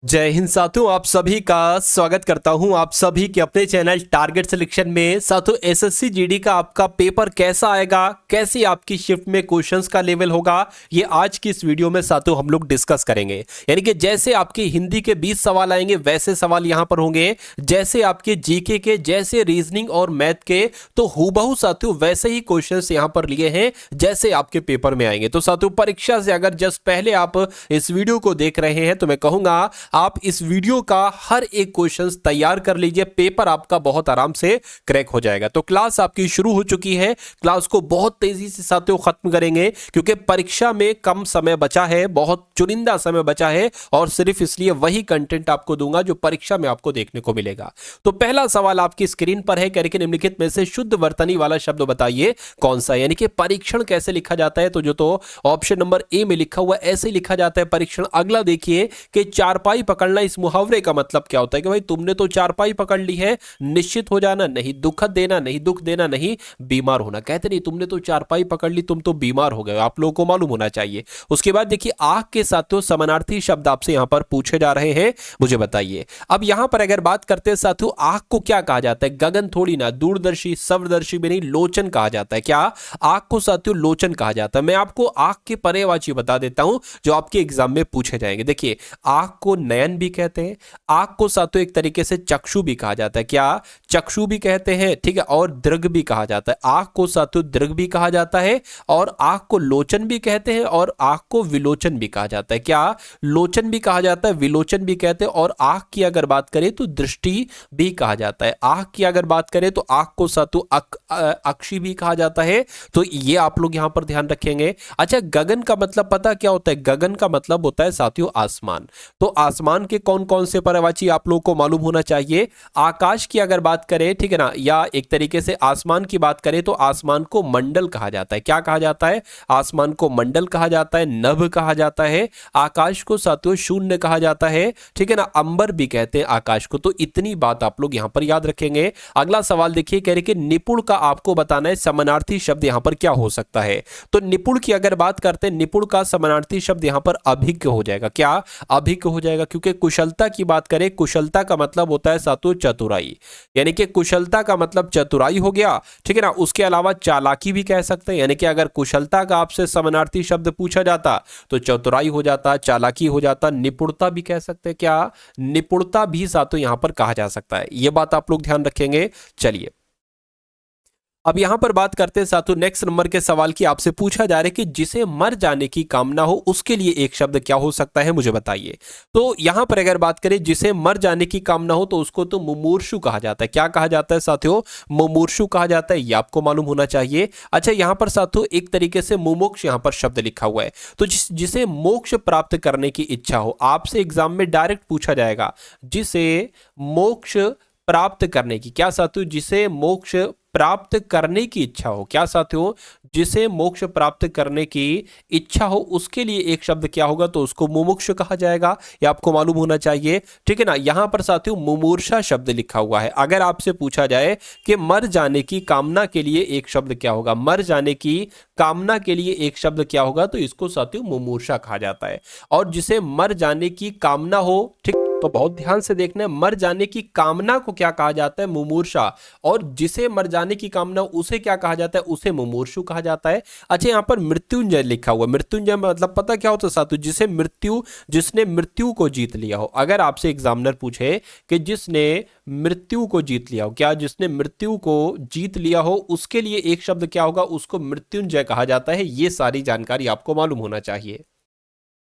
जय हिंद साथियों, आप सभी का स्वागत करता हूं आप सभी के अपने चैनल टारगेट सिलेक्शन में। साथियों, एसएससी जीडी का आपका पेपर कैसा आएगा, कैसी आपकी शिफ्ट में क्वेश्चंस का लेवल होगा, ये आज की इस वीडियो में साथियों हम लोग डिस्कस करेंगे। यानी कि जैसे आपके हिंदी के 20 सवाल आएंगे वैसे सवाल यहां पर होंगे, जैसे आपके जीके के, जैसे रीजनिंग और मैथ के, तो हूबहू साथियों वैसे ही क्वेश्चंस यहां पर लिए हैं जैसे आपके पेपर में आएंगे। तो साथियों, परीक्षा से अगर जस्ट पहले आप इस वीडियो को देख रहे हैं तो मैं कहूंगा आप इस वीडियो का हर एक क्वेश्चन तैयार कर लीजिए, पेपर आपका बहुत आराम से क्रैक हो जाएगा। तो क्लास आपकी शुरू हो चुकी है, क्लास को बहुत तेजी से साथियों खत्म करेंगे क्योंकि परीक्षा में कम समय बचा है, बहुत चुनिंदा समय बचा है और सिर्फ इसलिए वही कंटेंट आपको दूंगा जो परीक्षा में आपको देखने को मिलेगा। तो पहला सवाल आपकी स्क्रीन पर है, कह रहे कि निम्नलिखित में से शुद्ध वर्तनी वाला शब्द बताइए कौन सा। यानी कि परीक्षण कैसे लिखा जाता है, तो ऑप्शन नंबर ए में लिखा हुआ ऐसे ही लिखा जाता है परीक्षण। अगला देखिए कि चारपाई पकड़ना, इस मुहावरे का मतलब क्या होता है कि भाई तुमने तो चारपाई पकड़ ली है, निश्चित हो जाना नहीं, दुखद देना नहीं, दुख देना नहीं, बीमार होना। कहते नहीं तुमने तो चारपाई पकड़ ली, तुम तो बीमार हो गए, आप लोगों को मालूम होना चाहिए। उसके बाद देखिए आंख के साथियों समानार्थी शब्द आपसे यहां पर पूछे जा रहे हैं, मुझे बताइए। अब यहां पर अगर बात करते हैं साथियों, आंख को क्या कहा जाता है? गगन थोड़ी ना, दूरदर्शी, सर्वदर्शी भी नहीं, लोचन कहा जाता है। क्या आंख को साथियों लोचन कहा जाता है? मैं आपको आंख के पर्यायवाची बता देता हूं जो आपके एग्जाम में पूछे जाएंगे। देखिए, आंख को नयन भी कहते हैं, आंख को साथियों एक तरीके से चक्षु भी कहा जाता है। क्या चक्षु भी कहते हैं, ठीक है, और दृग भी कहा जाता है। आंख को साथियों दृग भी कहा जाता है और आंख को लोचन भी कहते हैं और आंख को विलोचन भी कहा जाता है। क्या लोचन भी कहा जाता है, विलोचन भी कहते हैं, और आंख की अगर बात करें तो दृष्टि भी कहा जाता है। आंख की अगर बात करें तो आंख को साथियों अक्षी भी कहा जाता है। तो ये आप लोग यहां पर ध्यान रखेंगे। अच्छा, गगन का मतलब पता क्या होता है? गगन का मतलब होता है साथियों आसमान। तो आसमान के कौन कौन से पर्यायवाची आप लोगों को मालूम होना चाहिए। आकाश की अगर बात करें, ठीक है ना, या एक तरीके से आसमान की बात करें तो आसमान को मंडल कहा जाता है। क्या कहा जाता है? आसमान को मंडल कहा जाता है, नभ कहा जाता है। आकाश को साथियों शून्य कहा जाता है, ठीक है ना, अंबर भी कहते हैं आकाश को। तो इतनी बात आप लोग यहां पर याद रखेंगे। अगला सवाल देखिए, कह रहे कि निपुण का आपको बताना है समानार्थी शब्द यहां पर क्या हो सकता है। तो निपुण की अगर बात करते हैं, निपुण का समानार्थी शब्द यहां पर अभिज्ञ हो जाएगा। क्या अभिज्ञ हो जाएगा? क्योंकि कुशलता की बात करें, कुशलता का मतलब होता है साथियों चतुराई, यानी कि कुशलता का मतलब चतुराई हो गया, ठीक है ना। उसके अलावा चालाकी भी कह सकते हैं, यानी कि अगर कुशलता का आपसे समानार्थी शब्द पूछा जाता तो चतुराई हो जाता, चालाकी हो जाता। निपुणता भी कह सकते हैं, क्या निपुणता भी साथियों यहां पर कहा जा सकता है। यह बात आप लोग ध्यान रखेंगे। चलिए, अब यहां पर बात करते हैं साथियों नेक्स्ट नंबर के सवाल की। आपसे पूछा जा रहा है कि जिसे मर जाने की कामना हो उसके लिए एक शब्द क्या हो सकता है, मुझे बताइए। तो यहां पर अगर बात करें जिसे मर जाने की कामना हो तो उसको तो मुमूर्षु कहा जाता है। क्या कहा जाता है साथियों? मुमूर्षु कहा जाता है, ये आपको मालूम होना चाहिए। अच्छा, यहां पर साथियों एक तरीके से मुमुक्ष यहां पर शब्द लिखा हुआ है। तो जिसे मोक्ष प्राप्त करने की इच्छा हो, आपसे एग्जाम में डायरेक्ट पूछा जाएगा जिसे मोक्ष प्राप्त करने की, क्या साथियों, जिसे मोक्ष प्राप्त करने की इच्छा हो। क्या साथियों? जिसे मोक्ष प्राप्त करने की इच्छा हो उसके लिए एक शब्द क्या होगा, तो उसको मुमुक्ष कहा जाएगा। ये आपको मालूम होना चाहिए, ठीक है ना। यहां पर साथियों मुमूर्षा शब्द लिखा हुआ है। अगर आपसे पूछा जाए कि मर जाने की कामना के लिए एक शब्द क्या होगा, मर जाने की कामना के लिए एक शब्द क्या होगा, तो इसको साथियों मुमूर्षा कहा जाता है। और जिसे मर जाने की कामना हो, ठीक, तो बहुत ध्यान से देखना है, मर जाने की कामना को क्या कहा जाता है? मुमूर्षा। और जिसे मर जाने की कामना उसे क्या कहा जाता है? उसे मुमूर्षु कहा जाता है। अच्छा, यहां पर मृत्युंजय लिखा हुआ है। मृत्युंजय मतलब पता क्या होता है साथियों? जिसने मृत्यु को जीत लिया हो। अगर आपसे एग्जामिनर पूछे कि जिसने मृत्यु को जीत लिया हो, क्या जिसने मृत्यु को जीत लिया हो उसके लिए एक शब्द क्या होगा, उसको मृत्युंजय कहा जाता है। ये सारी जानकारी आपको मालूम होना चाहिए।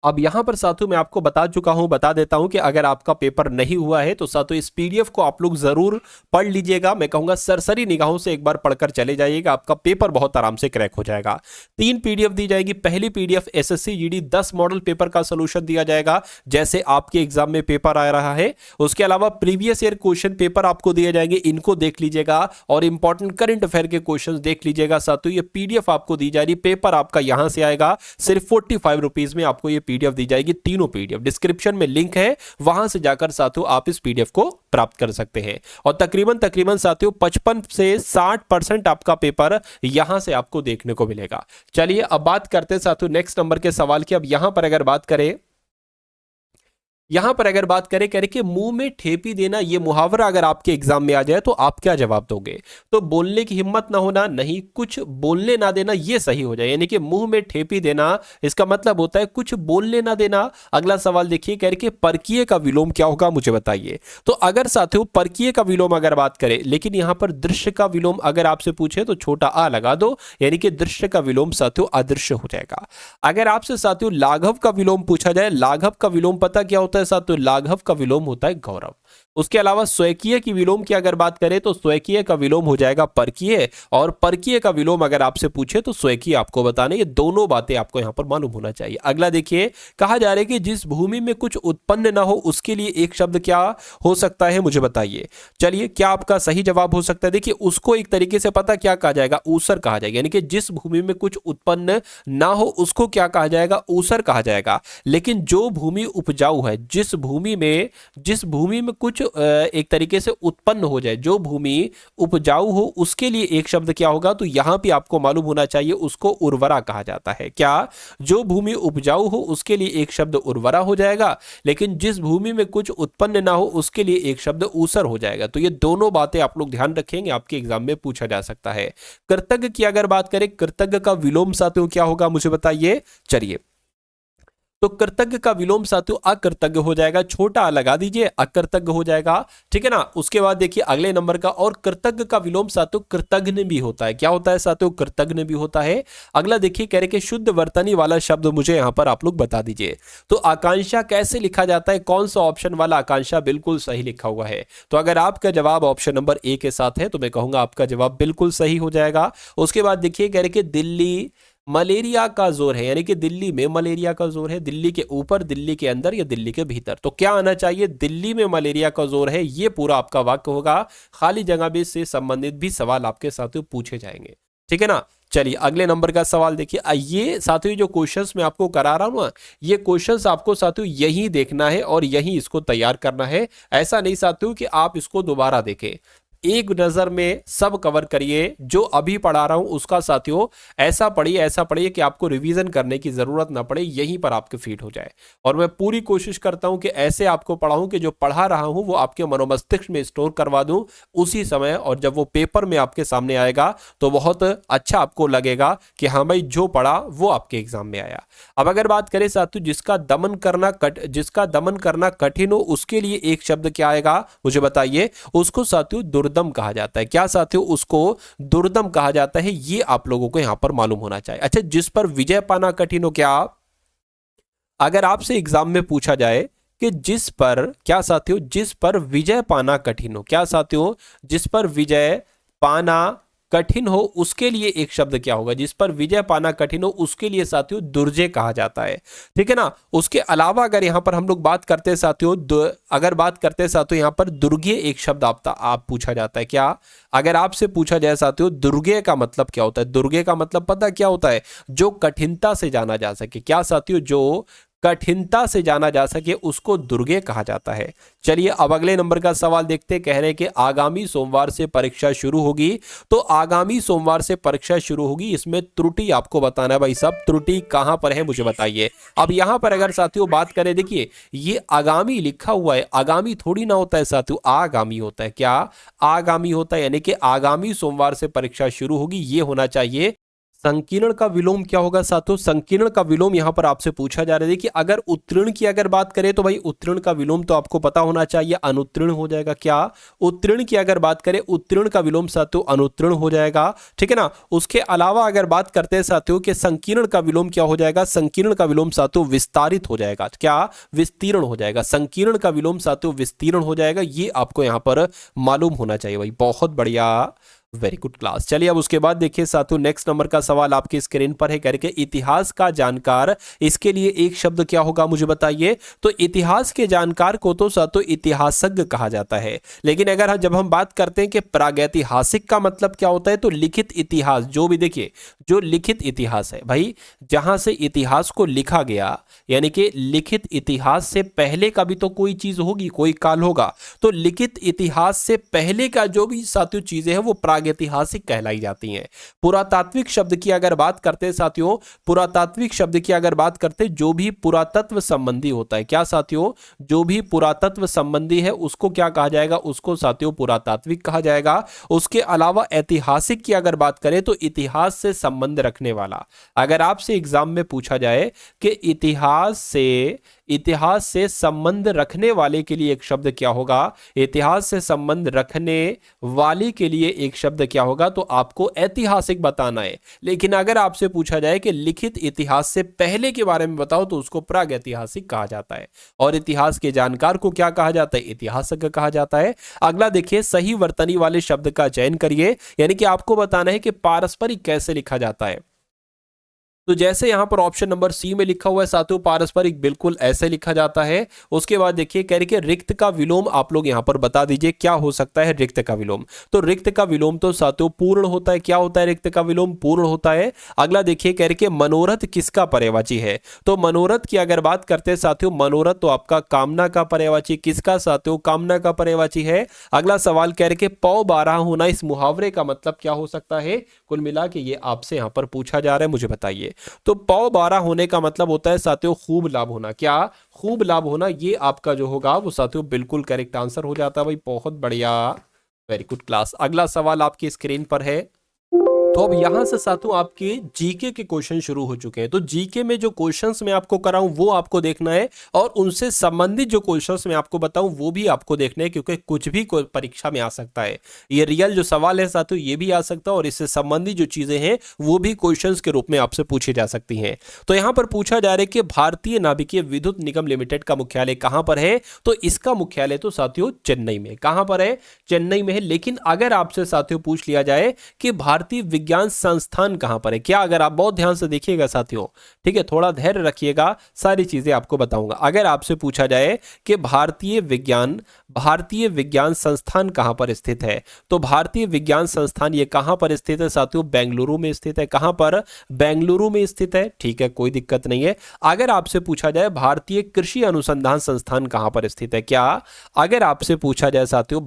अब यहां पर साथियों मैं आपको बता देता हूं कि अगर आपका पेपर नहीं हुआ है तो साथियों इस पीडीएफ को आप लोग जरूर पढ़ लीजिएगा। मैं कहूंगा सरसरी निगाहों से एक बार पढ़कर चले जाइएगा, आपका पेपर बहुत आराम से क्रैक हो जाएगा। 3 पीडीएफ दी जाएगी। पहली PDF SSC GD 10 model paper का सोल्यूशन दिया जाएगा जैसे आपके एग्जाम में पेपर आ रहा है। उसके अलावा प्रीवियस ईयर क्वेश्चन पेपर आपको दिए जाएंगे, इनको देख लीजिएगा और इंपॉर्टेंट करंट अफेयर के क्वेश्चन देख लीजिएगा। साथियों ये पीडीएफ आपको दी जा रही, पेपर आपका यहां से आएगा, सिर्फ 45 रुपीज में आपको ये पीडीएफ दी जाएगी। तीनों पीडीएफ डिस्क्रिप्शन में लिंक है, वहां से जाकर साथियों आप इस पीडीएफ को प्राप्त कर सकते हैं। और तकरीबन साथियों 55 से 60% आपका पेपर यहां से आपको देखने को मिलेगा। चलिए अब बात करते हैं साथियों नेक्स्ट नंबर के सवाल की। अब यहां पर अगर बात करें यहां पर अगर बात करें, कह रहे कि मुंह में ठेपी देना, ये मुहावरा अगर आपके एग्जाम में आ जाए तो आप क्या जवाब दोगे? तो बोलने की हिम्मत ना होना, नहीं, कुछ बोलने ना देना, ये सही हो जाए। यानी कि मुंह में ठेपी देना इसका मतलब होता है कुछ बोलने ना देना। अगला सवाल देखिए, कह रहे कि परकीय का विलोम क्या होगा, मुझे बताइए। तो अगर साथियों परकीय का विलोम अगर बात करें, लेकिन यहां पर दृश्य का विलोम अगर आपसे पूछे तो छोटा आ लगा दो, यानी कि दृश्य का विलोम साथियों अदृश्य हो जाएगा। अगर आपसे साथियों लाघव का विलोम पूछा जाए, लाघव का विलोम पता क्या होता है साथियों? लाघव का विलोम होता है गौरव। उसके अलावा स्वकीय की विलोम की अगर बात करें तो स्वकीय का विलोम हो जाएगा परकीय, और परकीय का विलोम अगर आपसे पूछे तो स्वकीय आपको बताने। ये दोनों बातें आपको यहां पर मालूम होना चाहिए। अगला देखिए, कहा जा रहा है कि जिस भूमि में कुछ उत्पन्न ना हो उसके लिए एक शब्द क्या हो सकता है, मुझे बताइए। चलिए, क्या आपका सही जवाब हो सकता है? देखिए, उसको एक तरीके से पता क्या कहा जाएगा, ऊसर कहा जाएगा। यानी कि जिस भूमि में कुछ उत्पन्न ना हो उसको क्या कहा जाएगा, ऊसर कहा जाएगा। लेकिन जो भूमि उपजाऊ है, जिस भूमि में कुछ एक तरीके से उत्पन्न हो जाए, जो भूमि उपजाऊ हो उसके लिए एक शब्द क्या होगा, तो यहां भी आपको मालूम होना चाहिए, उसको उर्वरा कहा जाता है। क्या? जो भूमि उपजाऊ हो उसके लिए एक शब्द उर्वरा हो जाएगा, लेकिन जिस भूमि में कुछ उत्पन्न ना हो उसके लिए एक शब्द ऊसर हो जाएगा। तो ये दोनों बातें आप लोग ध्यान रखेंगे, आपके एग्जाम में पूछा जा सकता है। कृतज्ञ की अगर बात करें, कृतज्ञ का विलोम साथियों क्या होगा, मुझे बताइए। चलिए, तो कृतज्ञ का विलोम साथियों अकृतज्ञ हो जाएगा, छोटा आ लगा दीजिए, अकृतज्ञ हो जाएगा, ठीक है ना। उसके बाद देखिए अगले नंबर का, और कृतज्ञ का विलोम साथियों कृतज्ञ भी होता है। क्या होता है साथियों? कृतज्ञ भी होता है। अगला देखिए, कह रहे कि शुद्ध वर्तनी वाला शब्द मुझे यहां पर आप लोग बता दीजिए। तो आकांक्षा कैसे लिखा जाता है, कौन सा ऑप्शन वाला आकांक्षा बिल्कुल सही लिखा हुआ है? तो अगर आपका जवाब ऑप्शन नंबर ए के साथ है तो मैं कहूंगा आपका जवाब बिल्कुल सही हो जाएगा। उसके बाद देखिए, कह रहे कि दिल्ली मलेरिया का जोर है, यानी कि दिल्ली में मलेरिया का जोर है, दिल्ली के ऊपर, दिल्ली के अंदर या दिल्ली के भीतर? तो क्या आना चाहिए? दिल्ली में मलेरिया का जोर है, ये पूरा आपका वाक्य होगा। खाली जगह भी से संबंधित भी सवाल आपके साथियों पूछे जाएंगे, ठीक है ना। चलिए अगले नंबर का सवाल देखिए। ये साथियों जो क्वेश्चंस मैं आपको करा रहा हूं ना, ये क्वेश्चंस आपको साथियों यही देखना है और यही इसको तैयार करना है। ऐसा नहीं साथियों कि आप इसको दोबारा देखें, एक नजर में सब कवर करिए। जो अभी पढ़ा रहा हूं उसका साथियों ऐसा पढ़िए कि आपको रिवीजन करने की जरूरत ना पड़े, यहीं पर आपके फीड हो जाए। और मैं पूरी कोशिश करता हूं कि ऐसे आपको पढ़ाऊं कि जो पढ़ा रहा हूं वो आपके मनोमस्तिष्क में स्टोर करवा दूं उसी समय, और जब वो पेपर में आपके सामने आएगा तो बहुत अच्छा आपको लगेगा कि हाँ भाई जो पढ़ा वो आपके एग्जाम में आया। अब अगर बात करें साथियों जिसका दमन करना कठिन हो उसके लिए एक शब्द क्या आएगा, मुझे बताइए। उसको साथियों दुर्दम कहा जाता है। क्या साथियों? उसको दुर्दम कहा जाता है, ये आप लोगों को यहां पर मालूम होना चाहिए। अच्छा, जिस पर विजय पाना कठिन हो, क्या अगर आपसे एग्जाम में पूछा जाए कि जिस पर, क्या साथियों, जिस पर विजय पाना कठिन हो, क्या साथियों? जिस पर विजय पाना कठिन हो उसके लिए एक शब्द क्या होगा? जिस पर विजय पाना कठिन हो उसके लिए साथियों दुर्जय कहा जाता है, ठीक है ना। उसके अलावा अगर यहां पर हम लोग बात करते हैं साथियों, अगर बात करते हैं साथियों यहां पर दुर्गे एक शब्द आप पूछा जाता है। क्या अगर आपसे पूछा जाए साथियों दुर्गे का मतलब क्या होता है? दुर्गे का मतलब पता क्या होता है? जो कठिनता से जाना जा सके। क्या साथियों? जो कठिनता से जाना जा सके उसको दुर्गे कहा जाता है। चलिए अब अगले नंबर का सवाल देखते, कह रहे हैं कि आगामी सोमवार से परीक्षा शुरू होगी। तो आगामी सोमवार से परीक्षा शुरू होगी, इसमें त्रुटि आपको बताना है भाई साहब, त्रुटि कहां पर है मुझे बताइए। अब यहां पर अगर साथियों बात करें, देखिए ये आगामी लिखा हुआ है, आगामी थोड़ी ना होता है साथियों, आगामी होता है। क्या आगामी होता है? यानी कि आगामी सोमवार से परीक्षा शुरू होगी, ये होना चाहिए। संकीर्ण का विलोम क्या होगा साथियों? संकीर्ण का विलोम यहां पर आपसे पूछा जा रहा है कि अगर उत्तीर्ण की अगर बात करें तो भाई उत्तीर्ण का विलोम तो आपको पता होना चाहिए, अनुत्तीर्ण हो जाएगा। क्या उत्तीर्ण की अगर बात करें, उत्तीर्ण का विलोम साथियों अनुत्तीर्ण हो जाएगा, ठीक है ना। उसके अलावा अगर बात करते हैं साथियों कि संकीर्ण का विलोम क्या हो जाएगा? संकीर्ण का विलोम साथियों विस्तारित हो जाएगा। क्या विस्तीर्ण हो जाएगा? संकीर्ण का विलोम साथियों विस्तीर्ण हो जाएगा, ये आपको यहां पर मालूम होना चाहिए भाई। बहुत बढ़िया, वेरी गुड क्लास। चलिए अब उसके बाद देखिए साथियों नेक्स्ट नंबर का सवाल आपकी स्क्रीन पर है, करके इतिहास का जानकार, इसके लिए एक शब्द क्या होगा मुझे बताइए। तो इतिहास के जानकार को तो साथियों इतिहासज्ञ कहा जाता है, लेकिन अगर जब हम बात करते हैं कि प्रागैतिहासिक का मतलब क्या होता है, तो लिखित इतिहास, जो भी देखिए जो लिखित इतिहास है भाई, जहां से इतिहास को लिखा गया, यानी कि लिखित इतिहास से पहले का भी तो कोई चीज होगी, कोई काल होगा। तो लिखित इतिहास से पहले का जो भी साथियों चीजें हैं वो प्रागैतिहासिक कहलाई जाती हैं। पुरातात्विक शब्द की अगर बात करते हैं साथियों, पुरातात्विक शब्द की अगर बात करते जो भी पुरातत्व संबंधी होता है, क्या साथियों, जो भी पुरातत्व संबंधी है उसको क्या कहा जाएगा, उसको साथियों पुरातात्विक कहा जाएगा। उसके अलावा ऐतिहासिक की अगर बात करें तो इतिहास से संबंध रखने वाला। अगर आपसे एग्जाम में पूछा जाए कि इतिहास से संबंध रखने वाले के लिए एक शब्द क्या होगा, इतिहास से संबंध रखने वाली के लिए एक शब्द क्या होगा, तो आपको ऐतिहासिक बताना है। लेकिन अगर आपसे पूछा जाए कि लिखित इतिहास से पहले के बारे में बताओ तो उसको प्रागैतिहासिक कहा जाता है। और इतिहास के जानकार को क्या कहा जाता है, इतिहासज्ञ कहा जाता है। अगला देखिए, सही वर्तनी वाले शब्द का चयन करिए, यानी कि आपको बताना है कि पारस्परिक कैसे लिखा जाता है। तो जैसे यहां पर ऑप्शन नंबर सी में लिखा हुआ है साथियों, पारस्परिक बिल्कुल ऐसे लिखा जाता है। उसके बाद देखिए कह रही कि रिक्त का विलोम आप लोग यहां पर बता दीजिए क्या हो सकता है रिक्त का विलोम। तो रिक्त का विलोम तो साथियों पूर्ण होता है। क्या होता है रिक्त का विलोम, पूर्ण होता है। अगला देखिए कह रही कि मनोरथ किसका पर्यायवाची है। तो मनोरथ की अगर बात करते हैं साथियों, मनोरथ तो आपका कामना का पर्यायवाची, किसका साथियों, कामना का पर्यायवाची है। अगला सवाल कह रहे कि पौ 12 होना, इस मुहावरे का मतलब क्या हो सकता है। कुल मिला के ये आपसे यहां पर पूछा जा रहा है, मुझे बताइए। तो पौ 12 होने का मतलब होता है साथियों खूब लाभ होना। क्या, खूब लाभ होना। ये आपका जो होगा वो साथियों बिल्कुल करेक्ट आंसर हो जाता है भाई, बहुत बढ़िया, वेरी गुड क्लास। अगला सवाल आपकी स्क्रीन पर है। तो अब यहां से साथियों आपके जीके के क्वेश्चन शुरू हो चुके हैं। तो जीके में जो क्वेश्चंस मैं आपको कराऊं वो आपको देखना है, और उनसे संबंधित जो क्वेश्चंस मैं आपको बताऊं वो भी आपको देखने हैं, क्योंकि कुछ भी परीक्षा में आ सकता है। ये रियल जो सवाल है साथियों ये भी आ सकता है, और इससे संबंधित जो चीजें हैं वो भी क्वेश्चंस के रूप में आपसे पूछी जा सकती हैं। तो यहां पर पूछा जा रहा है कि भारतीय नाभिकीय विद्युत निगम लिमिटेड का मुख्यालय कहां पर है। तो इसका मुख्यालय तो साथियों चेन्नई में। कहां पर है, चेन्नई में है। लेकिन अगर आपसे साथियों पूछ लिया जाए कि भारतीय विज्ञान संस्थान कहां पर है, क्या, अगर आप बहुत ध्यान से देखिएगा साथियों, ठीक है, थोड़ा धैर्य रखिएगा, सारी चीजें आपको बताऊंगा। अगर आपसे पूछा जाए कि भारतीय विज्ञान संस्थान कहां पर स्थित है, तो भारतीय विज्ञान संस्थान ये कहां पर स्थित है साथियों, बेंगलुरु में स्थित है। कहां पर, बेंगलुरु में स्थित है, ठीक है, कोई दिक्कत नहीं है। अगर आपसे पूछा जाए भारतीय कृषि अनुसंधान संस्थान कहां पर स्थित है, क्या, अगर आपसे पूछा जाए साथियों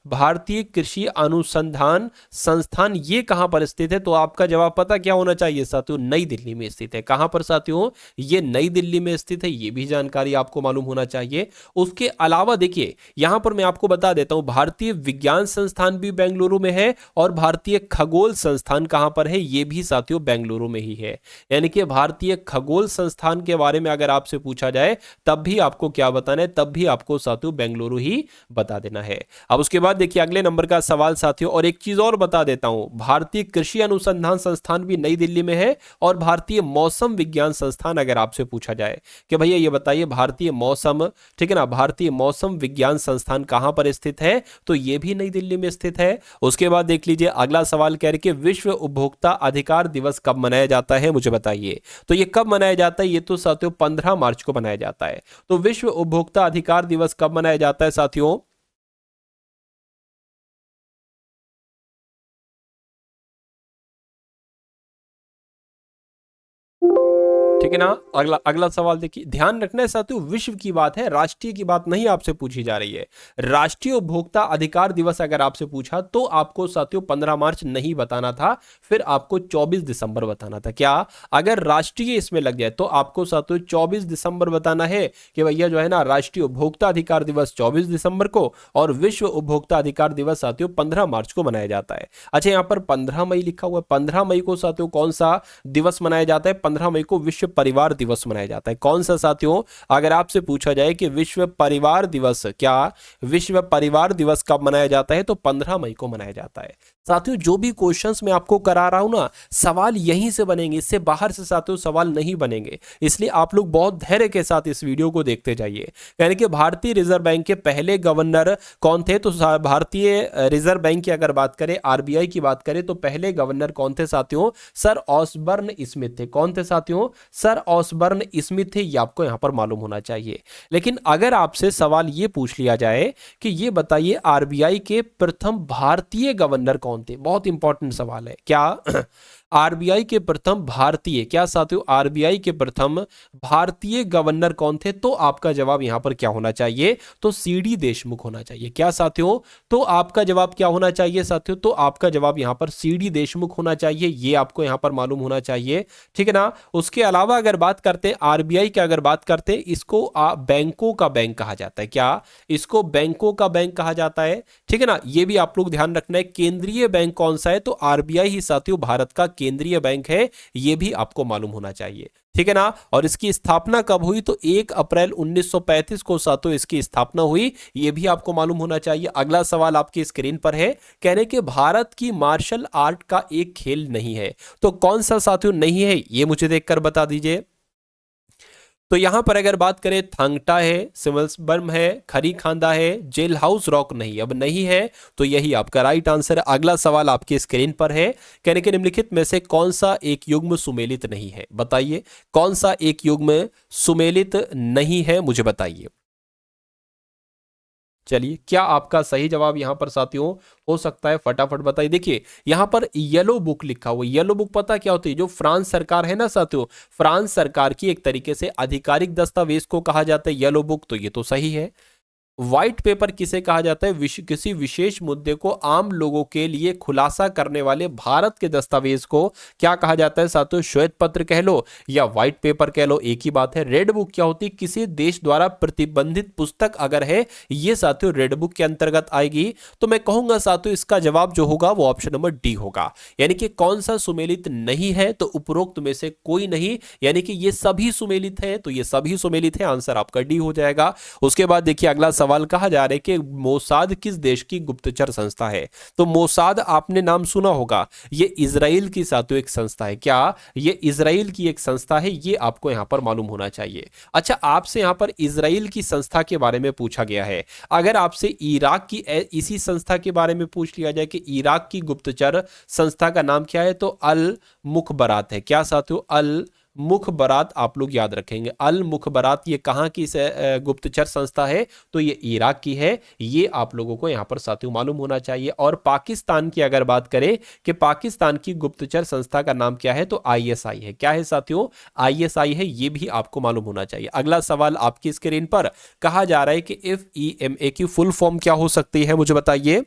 भारतीय कृषि अनुसंधान संस्थान ये कहां पर स्थित है, तो आपका जवाब पता क्या होना चाहिए साथियों, नई दिल्ली में स्थित है। कहां पर साथियों, ये नई दिल्ली में स्थित है, ये भी जानकारी आपको मालूम होना चाहिए। उसके अलावा देखिए यहां पर मैं आपको बता देता हूं, भारतीय विज्ञान संस्थान भी बेंगलुरु में है, और भारतीय खगोल संस्थान कहां पर है, ये भी साथियों बेंगलुरु में ही है। यानी कि भारतीय खगोल संस्थान के बारे में अगर आपसे पूछा जाए तब भी आपको क्या बताना है, तब भी आपको साथियों बेंगलुरु ही बता देना है। अब उसके बाद देखिए अगले नंबर का सवाल साथियों, और एक चीज और बता देता हूं, भारतीय कृषि अनुसंधान संस्थान भी नई दिल्ली में है, और भारतीय मौसम विज्ञान संस्थान अगर आपसे पूछा जाए कि भैया ये बताइए भारतीय मौसम, ठीक है ना, भारतीय मौसम विज्ञान संस्थान कहां पर स्थित है, तो ये भी नई दिल्ली में स्थित है। उसके बाद देख लीजिए अगला सवाल कह रहे कि विश्व उपभोक्ता अधिकार दिवस कब मनाया जाता है, मुझे बताइए। तो ये कब मनाया जाता है, ये तो साथियों 15 मार्च को मनाया जाता है। तो विश्व उपभोक्ता अधिकार दिवस कब मनाया जाता है साथियों, ठीक है ना। अगला अगला सवाल देखिए, ध्यान रखना है साथियों, विश्व की बात है, राष्ट्रीय की बात नहीं आपसे पूछी जा रही है। राष्ट्रीय उपभोक्ता अधिकार दिवस अगर आपसे पूछा तो आपको साथियों 15 मार्च नहीं बताना था, फिर आपको 24 दिसंबर बताना था। क्या, अगर राष्ट्रीय इसमें लग जाए तो आपको साथियों 24 दिसंबर बताना है कि भैया जो है ना राष्ट्रीय उपभोक्ता अधिकार दिवस 24 दिसंबर को, और विश्व उपभोक्ता अधिकार दिवस साथियों 15 मार्च को मनाया जाता है। अच्छा यहाँ पर 15 मई लिखा हुआ है, 15 मई को साथियों कौन सा दिवस मनाया जाता है, 15 मई को विश्व परिवार दिवस मनाया जाता है। कौन सा साथियों, अगर आपसे पूछा जाए कि विश्व परिवार दिवस, क्या विश्व परिवार दिवस कब मनाया जाता है, तो 15 मई को मनाया जाता है। साथियों जो भी क्वेश्चंस मैं आपको करा रहा हूं ना, सवाल यहीं से बनेंगे, इससे बाहर से साथियों सवाल नहीं बनेंगे, इसलिए आप लोग बहुत धैर्य के साथ इस वीडियो को देखते जाइए। यानी कि भारतीय रिजर्व बैंक के पहले गवर्नर कौन थे, तो भारतीय रिजर्व बैंक की अगर बात करें, आरबीआई की बात करें, तो पहले गवर्नर कौन थे साथियों, सर ऑसबर्न स्मिथ थे। कौन थे साथियों, सर ऑसबर्न स्मिथ थे, ये आपको यहां पर मालूम होना चाहिए। लेकिन अगर आपसे सवाल ये पूछ लिया जाए कि ये बताइए आरबीआई के प्रथम भारतीय गवर्नर कौन थे, बहुत इंपॉर्टेंट सवाल है। क्या आरबीआई के प्रथम भारतीय, क्या साथियों, आरबीआई के प्रथम भारतीय गवर्नर कौन थे? तो आपका जवाब यहां पर क्या होना चाहिए? तो सीडी देशमुख होना चाहिए। क्या साथियों? तो आपका जवाब क्या होना चाहिए साथियों? तो आपका जवाब यहां पर सीडी देशमुख होना चाहिए, ये आपको यहां पर मालूम होना चाहिए, ठीक है ना। उसके अलावा अगर बात करते हैं आरबीआई की, अगर बात करते हैं, इसको बैंकों का बैंक कहा जाता है। क्या इसको बैंकों का बैंक कहा जाता है? ठीक है ना, ये भी आप लोग ध्यान रखना है। केंद्रीय बैंक कौन सा है? तो आरबीआई ही साथियों भारत का केंद्रीय बैंक है, ये भी आपको मालूम होना चाहिए, ठीक है ना। और इसकी स्थापना कब हुई? तो 1 अप्रैल 1935 को साथियों इसकी स्थापना हुई, ये भी आपको मालूम होना चाहिए। अगला सवाल आपकी स्क्रीन पर है, कहने के भारत की मार्शल आर्ट का एक खेल नहीं है, तो कौन सा साथियों नहीं है, ये मुझे देखकर बता दीजिए। तो यहां पर अगर बात करें, थांगटा है, सिमल्सबर्म है, खरी खांदा है, जेल हाउस रॉक नहीं, अब नहीं है, तो यही आपका राइट आंसर है। अगला सवाल आपकी स्क्रीन पर है, कहने के निम्नलिखित में से कौन सा एक युग्म सुमेलित नहीं है? बताइए कौन सा एक युग्म सुमेलित नहीं है, मुझे बताइए। चलिए, क्या आपका सही जवाब यहां पर साथियों हो सकता है? फटाफट बताइए। देखिए यहां पर येलो बुक लिखा हुआ, येलो बुक पता क्या होती है? जो फ्रांस सरकार है ना साथियों, फ्रांस सरकार की एक तरीके से आधिकारिक दस्तावेज को कहा जाता है येलो बुक, तो ये तो सही है। व्हाइट पेपर किसे कहा जाता है? किसी विशेष मुद्दे को आम लोगों के लिए खुलासा करने वाले भारत के दस्तावेज को क्या कहा जाता है साथियों? श्वेत पत्र कह लो या व्हाइट पेपर कह लो, एक ही बात है। रेड बुक क्या होती है? किसी देश द्वारा प्रतिबंधित पुस्तक अगर है, ये साथियों रेड बुक के अंतर्गत आएगी। तो मैं कहूंगा साथियों इसका जवाब जो होगा वो ऑप्शन नंबर डी होगा, यानी कि कौन सा सुमेलित नहीं है? तो उपरोक्त में से कोई नहीं, यानी कि ये सभी सुमेलित है, तो ये सभी सुमेलित है, आंसर आपका डी हो जाएगा। उसके बाद देखिए अगला सवाल कहा जा रहा है कि मोसाद किस देश की गुप्तचर संस्था है? तो मोसाद आपने नाम सुना होगा, ये इजराइल की साथियों एक संस्था है। क्या ये इजराइल की एक संस्था है? ये आपको यहां पर मालूम होना चाहिए। अच्छा, आपसे यहां पर इजराइल की संस्था के बारे में पूछा गया है। अगर आपसे इराक की इसी संस्था के बारे में पूछ लिया जाए कि इराक की गुप्तचर संस्था का नाम क्या है, तो अल मुखबरात है। क्या साथियों? अल मुखबरात आप लोग याद रखेंगे। अल मुखबरात ये कहां की गुप्तचर संस्था है? तो ये इराक की है, ये आप लोगों को यहां पर साथियों मालूम होना चाहिए। और पाकिस्तान की अगर बात करें कि पाकिस्तान की गुप्तचर संस्था का नाम क्या है, तो आईएसआई है। क्या है साथियों? आईएसआई है, ये भी आपको मालूम होना चाहिए। अगला सवाल आपकी स्क्रीन पर कहा जा रहा है कि एफईएमए की फुल फॉर्म क्या हो सकती है, मुझे बताइए।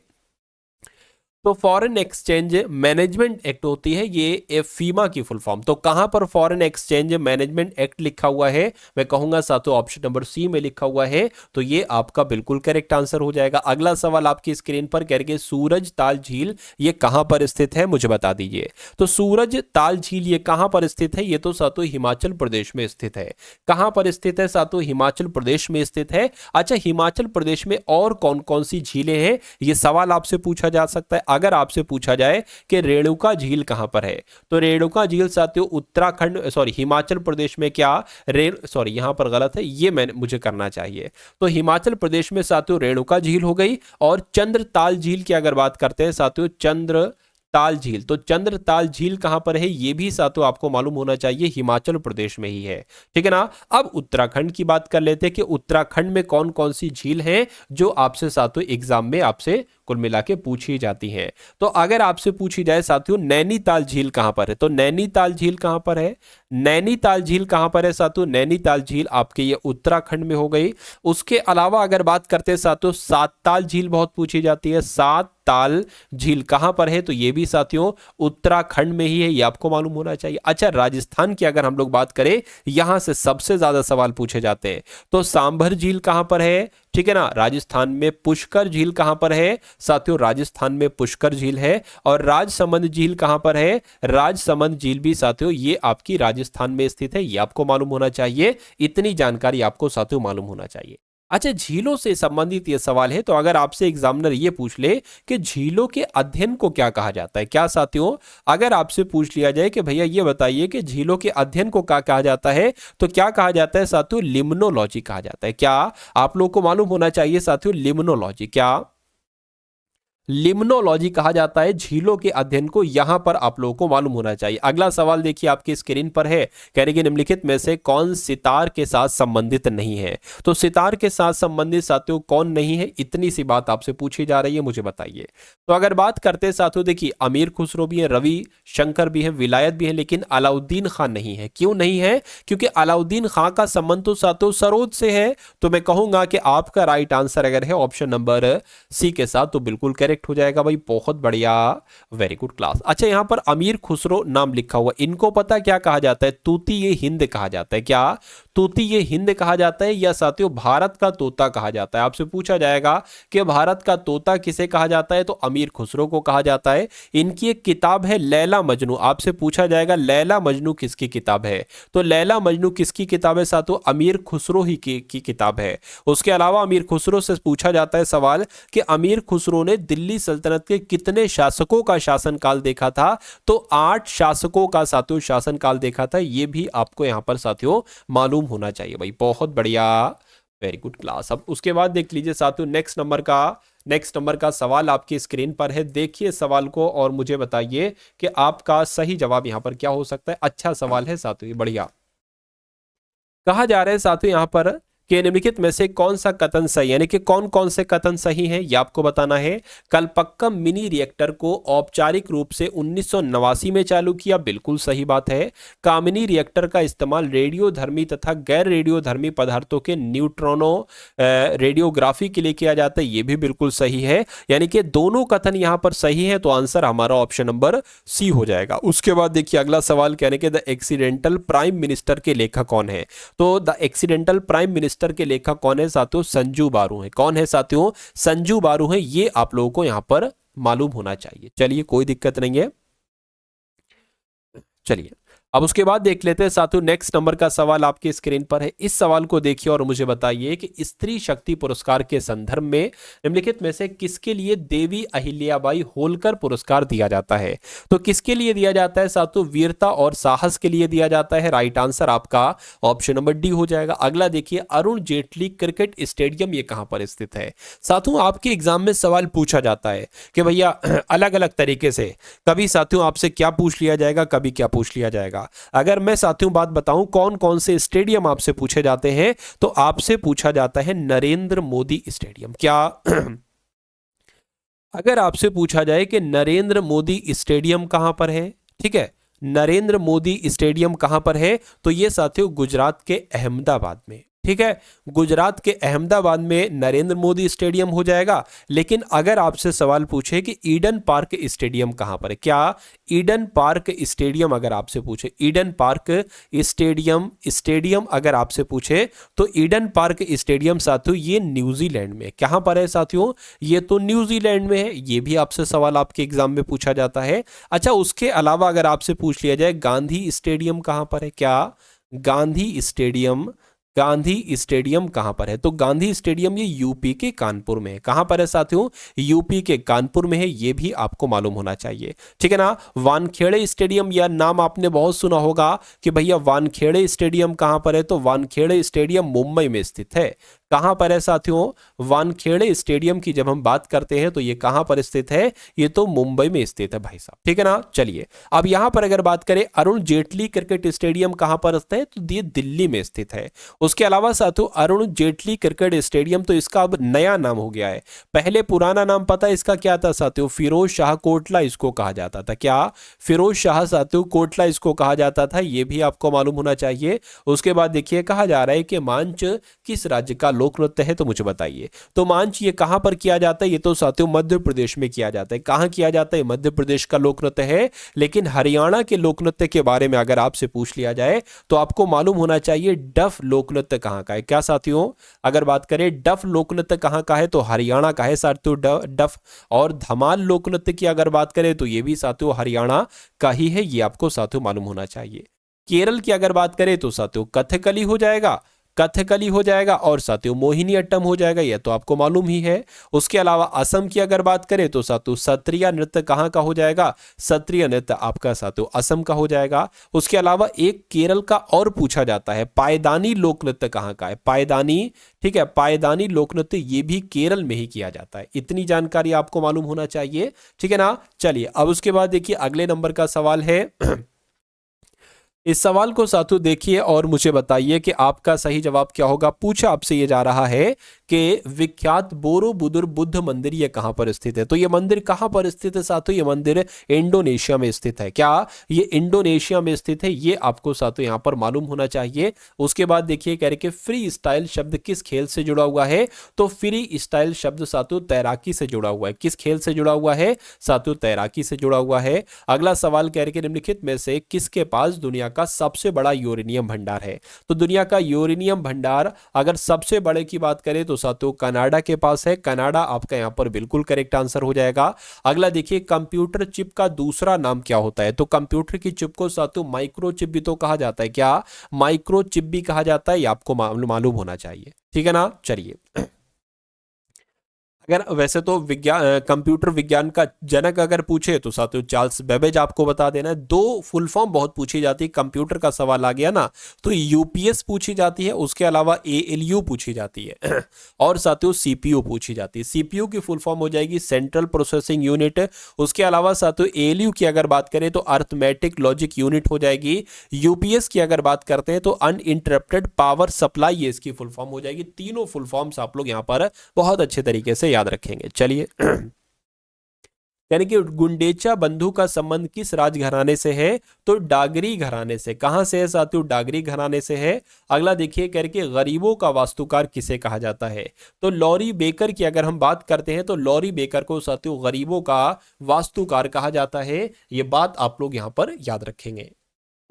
तो फॉरेन एक्सचेंज मैनेजमेंट एक्ट होती है, ये एफीमा की फुल फॉर्म। तो कहां पर फॉरेन एक्सचेंज मैनेजमेंट एक्ट लिखा हुआ है? मैं कहूंगा साथियों ऑप्शन नंबर सी में लिखा हुआ है, तो ये आपका बिल्कुल करेक्ट आंसर हो जाएगा। अगला सवाल आपकी स्क्रीन पर कह रहे सूरज ताल झील ये कहां पर स्थित है, मुझे बता दीजिए। तो सूरज ताल झील ये कहां पर स्थित है? ये तो साथियों हिमाचल प्रदेश में स्थित है। कहां पर स्थित है साथियों? हिमाचल प्रदेश में स्थित है। अच्छा, हिमाचल प्रदेश में और कौन कौन सी झीलें हैं, ये सवाल आपसे पूछा जा सकता है। अगर आपसे पूछा जाए कि रेणुका झील कहां पर है, तो रेणुका झील साथियों उत्तराखंड हिमाचल प्रदेश में, क्या यहां पर गलत है, ये मुझे करना चाहिए। तो हिमाचल प्रदेश में साथियों रेणुका झील हो गई। और चंद्रताल झील की अगर बात करते हैं साथियों, चंद्रताल झील, तो चंद्रताल झील कहां पर है, ये भी साथियों आपको मालूम होना चाहिए, हिमाचल प्रदेश में ही है, ठीक है ना। अब उत्तराखंड की बात कर लेते हैं कि उत्तराखंड में कौन कौन सी झील है जो आपसे साथियों एग्जाम में आपसे कुल मिला के पूछी जाती हैं। तो अगर आपसे पूछी जाए साथियों नैनीताल झील कहां पर है, तो नैनीताल झील कहां पर है? नैनीताल झील कहां पर है साथियों? नैनीताल झील आपके ये उत्तराखंड में हो गई। उसके अलावा अगर बात करते हैं साथियों सातताल झील बहुत पूछी जाती है, सातताल झील कहां पर है? तो ये भी साथियों उत्तराखंड में ही है, ये आपको मालूम होना चाहिए। अच्छा, राजस्थान की अगर हम लोग बात करें, यहां से सबसे ज्यादा सवाल पूछे जाते हैं। तो सांभर झील कहां पर है, ठीक है ना। राजस्थान में पुष्कर झील कहां पर है साथियों? राजस्थान में पुष्कर झील है। और राजसमंद झील कहां पर है? राजसमंद झील भी साथियों ये आपकी राजस्थान में स्थित है, ये आपको मालूम होना चाहिए। इतनी जानकारी आपको साथियों मालूम होना चाहिए। अच्छा, झीलों से संबंधित ये सवाल है, तो अगर आपसे एग्जामिनर ये पूछ ले कि झीलों के अध्ययन को क्या कहा जाता है, क्या साथियों अगर आपसे पूछ लिया जाए कि भैया ये बताइए कि झीलों के अध्ययन को क्या कहा जाता है, तो क्या कहा जाता है साथियों? लिम्नोलॉजी कहा जाता है। क्या आप लोगों को मालूम होना चाहिए साथियों लिम्नोलॉजी? क्या लिम्नोलॉजी कहा जाता है झीलों के अध्ययन को, यहां पर आप लोगों को मालूम होना चाहिए। अगला सवाल देखिए आपकी स्क्रीन पर है, कह रहे कि निम्नलिखित में से कौन सितार के साथ संबंधित नहीं है। तो सितार के साथ संबंधित साथियों कौन नहीं है, इतनी सी बात आपसे पूछी जा रही है, मुझे बताइए। तो अगर बात करते हैं साथियों, देखिए अमीर खुसरो भी है, रवि शंकर भी है, विलायत भी है, लेकिन अलाउद्दीन खान नहीं है। क्यों नहीं है? क्योंकि अलाउद्दीन खान का संबंध तो साथियों सरोद से है। तो मैं कहूंगा कि आपका राइट आंसर अगर है ऑप्शन नंबर सी के साथ, तो बिल्कुल करेक्ट हो जाएगा भाई, बहुत बढ़िया, वेरी गुड क्लास। अच्छा, यहां पर अमीर खुसरो नाम लिखा हुआ, इनको पता क्या कहा जाता है? तूती ये हिंद कहा जाता है। क्या तूती ये हिंद कहा जाता है, या साथियों भारत का तोता कहा जाता है? आपसे पूछा जाएगा कि भारत का तोता किसे कहा जाता है, तो अमीर खुसरो को कहा जाता है। इनकी एक किताब है लैला मजनू, आपसे पूछा जाएगा लैला मजनू किसकी किताब है, तो लैला मजनू किसकी किताब है साथियों? अमीर खुसरो ही की किताब है। उसके अलावा अमीर खुसरो से पूछा जाता है सवाल कि अमीर खुसरो ने दिल्ली सल्तनत के कितने शासकों का शासनकाल देखा था, तो 8 शासकों का साथियों शासनकाल देखा था। यह भी आपको यहां पर साथियों मालूम होना चाहिए भाई, बहुत बढ़िया, वेरी गुड क्लास। अब उसके बाद देख लीजिए साथियों नेक्स्ट नंबर का सवाल आपकी स्क्रीन पर है। देखिए सवाल को और मुझे बताइए कि आपका सही जवाब यहां पर क्या हो सकता है। अच्छा सवाल है साथियों, बढ़िया। कहा जा रहा है साथियों यहां पर कि निम्नलिखित में से कौन सा कथन सही, यानी कि कौन कौन से कथन सही हैं, ये आपको बताना है। कलपक्कम मिनी रिएक्टर को औपचारिक रूप से 1989 में चालू किया, बिल्कुल सही बात है। कामिनी रिएक्टर का इस्तेमाल रेडियोधर्मी तथा गैर रेडियोधर्मी पदार्थों के न्यूट्रॉनो रेडियोग्राफी के लिए किया जाता है, ये भी बिल्कुल सही है। यानी कि दोनों कथन यहां पर सही है, तो आंसर हमारा ऑप्शन नंबर सी हो जाएगा। उसके बाद देखिए अगला सवाल, कहने के द एक्सीडेंटल प्राइम मिनिस्टर के लेखक कौन है, तो द एक्सीडेंटल प्राइम मिनिस्टर के लेखक कौन है साथियों? संजू बारू है। कौन है साथियों? संजू बारू है। ये आप लोगों को यहां पर मालूम होना चाहिए। चलिए कोई दिक्कत नहीं है, चलिए अब उसके बाद देख लेते हैं साथियों नेक्स्ट नंबर का सवाल आपके स्क्रीन पर है। इस सवाल को देखिए और मुझे बताइए कि स्त्री शक्ति पुरस्कार के संदर्भ में निम्नलिखित में से किसके लिए देवी अहिल्याबाई होलकर पुरस्कार दिया जाता है? तो किसके लिए दिया जाता है साथियों? वीरता और साहस के लिए दिया जाता है। राइट आंसर आपका ऑप्शन नंबर डी हो जाएगा। अगला देखिए अरुण जेटली क्रिकेट स्टेडियम, ये कहां पर स्थित है? साथियों आपके एग्जाम में सवाल पूछा जाता है कि भैया अलग अलग तरीके से, कभी साथियों आपसे क्या पूछ लिया जाएगा, कभी क्या पूछ लिया जाएगा। अगर मैं साथियों बात बताऊं कौन कौन से स्टेडियम आपसे पूछे जाते हैं, तो आपसे पूछा जाता है नरेंद्र मोदी स्टेडियम। क्या अगर आपसे पूछा जाए कि नरेंद्र मोदी स्टेडियम कहां पर है, ठीक है, नरेंद्र मोदी स्टेडियम कहां पर है, तो यह साथियों गुजरात के अहमदाबाद में, ठीक है, गुजरात के अहमदाबाद में नरेंद्र मोदी स्टेडियम हो जाएगा। लेकिन अगर आपसे सवाल पूछे कि ईडन पार्क स्टेडियम कहां पर है, क्या ईडन पार्क स्टेडियम अगर आपसे पूछे, ईडन पार्क स्टेडियम अगर आपसे पूछे, तो ईडन पार्क स्टेडियम साथियों ये न्यूजीलैंड में, कहां पर है साथियों? ये तो न्यूजीलैंड में है। ये भी आपसे सवाल आपके एग्जाम में पूछा जाता है। अच्छा, उसके अलावा अगर आपसे पूछ लिया जाए गांधी स्टेडियम कहां पर है, क्या गांधी स्टेडियम कहां पर है, तो गांधी स्टेडियम ये यूपी के कानपुर में है। कहां पर है साथियों? यूपी के कानपुर में है। ये भी आपको मालूम होना चाहिए, ठीक है ना। वानखेड़े स्टेडियम, यह नाम आपने बहुत सुना होगा कि भैया वानखेड़े स्टेडियम कहां पर है, तो वानखेड़े स्टेडियम मुंबई में स्थित है। कहां पर है साथियों? वानखेड़े स्टेडियम की जब हम बात करते हैं तो ये कहां पर स्थित है? ये तो मुंबई में स्थित है भाई साहब, ठीक है ना। चलिए अब यहां पर अगर बात करें अरुण जेटली क्रिकेट स्टेडियम कहां पर स्थित है, तो ये दिल्ली में स्थित है। उसके अलावा साथियों अरुण जेटली क्रिकेट स्टेडियम, तो इसका अब नया नाम हो गया है। पहले पुराना नाम पता है इसका क्या था साथियों? फिरोज शाह कोटला इसको कहा जाता था। क्या फिरोज शाह साथियों कोटला इसको कहा जाता था, ये भी आपको मालूम होना चाहिए। उसके बाद देखिए कहा जा रहा है कि मांच किस राज्य का लोक नृत्य है, तो मुझे बताइए। तो मांच ये कहां पर किया जाता है? ये तो साथियों मध्य प्रदेश में किया जाता है। कहां किया जाता है? मध्य प्रदेश का लोक नृत्य है। लेकिन हरियाणा के लोक नृत्य के बारे में अगर आपसे पूछ लिया जाए तो आपको मालूम होना चाहिए डफ लोक नृत्य कहां का है। क्या साथियों अगर बात करें डफ लोक नृत्य कहां का है, तो हरियाणा का है साथियों डफ। और धमाल लोक नृत्य की अगर बात करें तो ये भी साथियों हरियाणा का ही है। ये आपको साथियों मालूम होना चाहिए। केरल की अगर बात करें तो साथियों कथकली हो जाएगा। कथकली हो जाएगा और साथियों मोहिनी अट्टम हो जाएगा, यह तो आपको मालूम ही है। उसके अलावा असम की अगर बात करें तो साथियों सत्रिया नृत्य कहाँ का हो जाएगा, सत्रिय नृत्य आपका साथियों असम का हो जाएगा। उसके अलावा एक केरल का और पूछा जाता है, पायदानी लोक नृत्य कहाँ का है, पायदानी, ठीक है, पायदानी लोक नृत्य ये भी केरल में ही किया जाता है। इतनी जानकारी आपको मालूम होना चाहिए, ठीक है ना। चलिए अब उसके बाद देखिए अगले नंबर का सवाल है। इस सवाल को साथियों देखिए और मुझे बताइए कि आपका सही जवाब क्या होगा। पूछा आपसे ये जा रहा है कि विख्यात बोरोबुदुर बुद्ध मंदिर ये कहां पर स्थित है। तो ये मंदिर कहां पर स्थित है साथियों, ये मंदिर इंडोनेशिया में स्थित है। क्या ये इंडोनेशिया में स्थित है, ये आपको साथियों यहां पर मालूम होना चाहिए। उसके बाद देखिए कह रहे कि फ्री स्टाइल शब्द किस खेल से जुड़ा हुआ है, तो फ्री स्टाइल शब्द साथियों तैराकी से जुड़ा हुआ है। किस खेल से जुड़ा हुआ है साथियों, तैराकी से जुड़ा हुआ है। अगला सवाल कह रहे कि निम्नलिखित में से किसके पास दुनिया का सबसे बड़ा यूरेनियम भंडार है। तो दुनिया का यूरेनियम भंडार अगर सबसे बड़े की बात करें तो साथियों कनाडा के पास है। कनाडा आपका यहां पर बिल्कुल करेक्ट आंसर हो जाएगा। अगला देखिए कंप्यूटर चिप का दूसरा नाम क्या होता है। तो कंप्यूटर की चिप को साथियों माइक्रो चिप भी तो कहा जाता है। क्या माइक्रो चिप भी कहा जाता है, ये आपको मालूम होना चाहिए, ठीक है ना। चलिए अगर वैसे तो विज्ञान कंप्यूटर विज्ञान का जनक अगर पूछे तो साथियों चार्ल्स बेबेज आपको बता देना है। दो फुल फॉर्म बहुत पूछी जाती है, कंप्यूटर का सवाल आ गया ना तो यूपीएस पूछी जाती है, उसके अलावा एएलयू पूछी जाती है और साथियों सीपीयू पूछी जाती है। सीपीयू की फुल फॉर्म हो जाएगी सेंट्रल प्रोसेसिंग यूनिट। उसके अलावा साथियों एएलयू की अगर बात करें तो अर्थमेटिक लॉजिक यूनिट हो जाएगी। यूपीएस की अगर बात करते हैं तो अनइंटरप्टेड पावर सप्लाई, ये इसकी फुल फॉर्म हो जाएगी। तीनों फुल फॉर्म्स आप लोग यहाँ पर बहुत अच्छे तरीके से याद रखेंगे। चलिए यानी कि गुंडेचा बंधु का संबंध किस राजघराने से है, तो डागरी घराने से। कहां से है साथियों, डागरी घराने से है। अगला देखिए कह के गरीबों का वास्तुकार किसे कहा जाता है। तो लॉरी बेकर की अगर हम बात करते हैं तो लॉरी बेकर को साथियों गरीबों का वास्तुकार कहा जाता है। ये बात आप लोग यहां पर याद रखेंगे।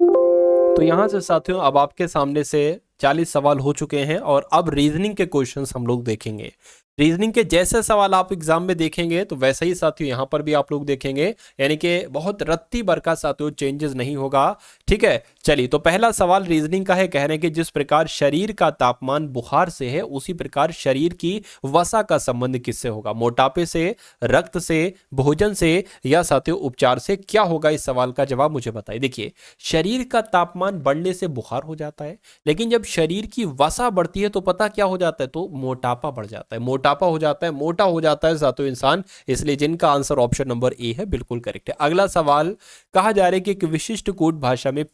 तो यहां से साथियों अब आपके सामने से 40 सवाल हो चुके हैं और अब रीजनिंग के क्वेश्चंस हम लोग देखेंगे। रीजनिंग के जैसे सवाल आप एग्जाम में देखेंगे तो वैसे ही साथियों यहां पर भी आप लोग देखेंगे, यानी कि बहुत रत्ती भर का साथियों चेंजेस नहीं होगा, ठीक है। चलिए तो पहला सवाल रीजनिंग का है, कह रहे हैं कि जिस प्रकार शरीर का तापमान बुखार से है उसी प्रकार शरीर की वसा का संबंध किससे होगा। मोटापे से, रक्त से, भोजन से या साथियों उपचार से। क्या होगा इस सवाल का जवाब मुझे बताइए। देखिए शरीर का तापमान बढ़ने से बुखार हो जाता है, लेकिन जब शरीर की वसा बढ़ती है तो पता क्या हो जाता है, तो मोटापा बढ़ जाता है, मोटापा हो जाता है, मोटा हो जाता है साथियों इंसान। इसलिए जिनका आंसर ऑप्शन नंबर ए है बिल्कुल करेक्ट है। अगला सवाल कहा जा रहा है कि एक विशिष्ट कोड भाषा में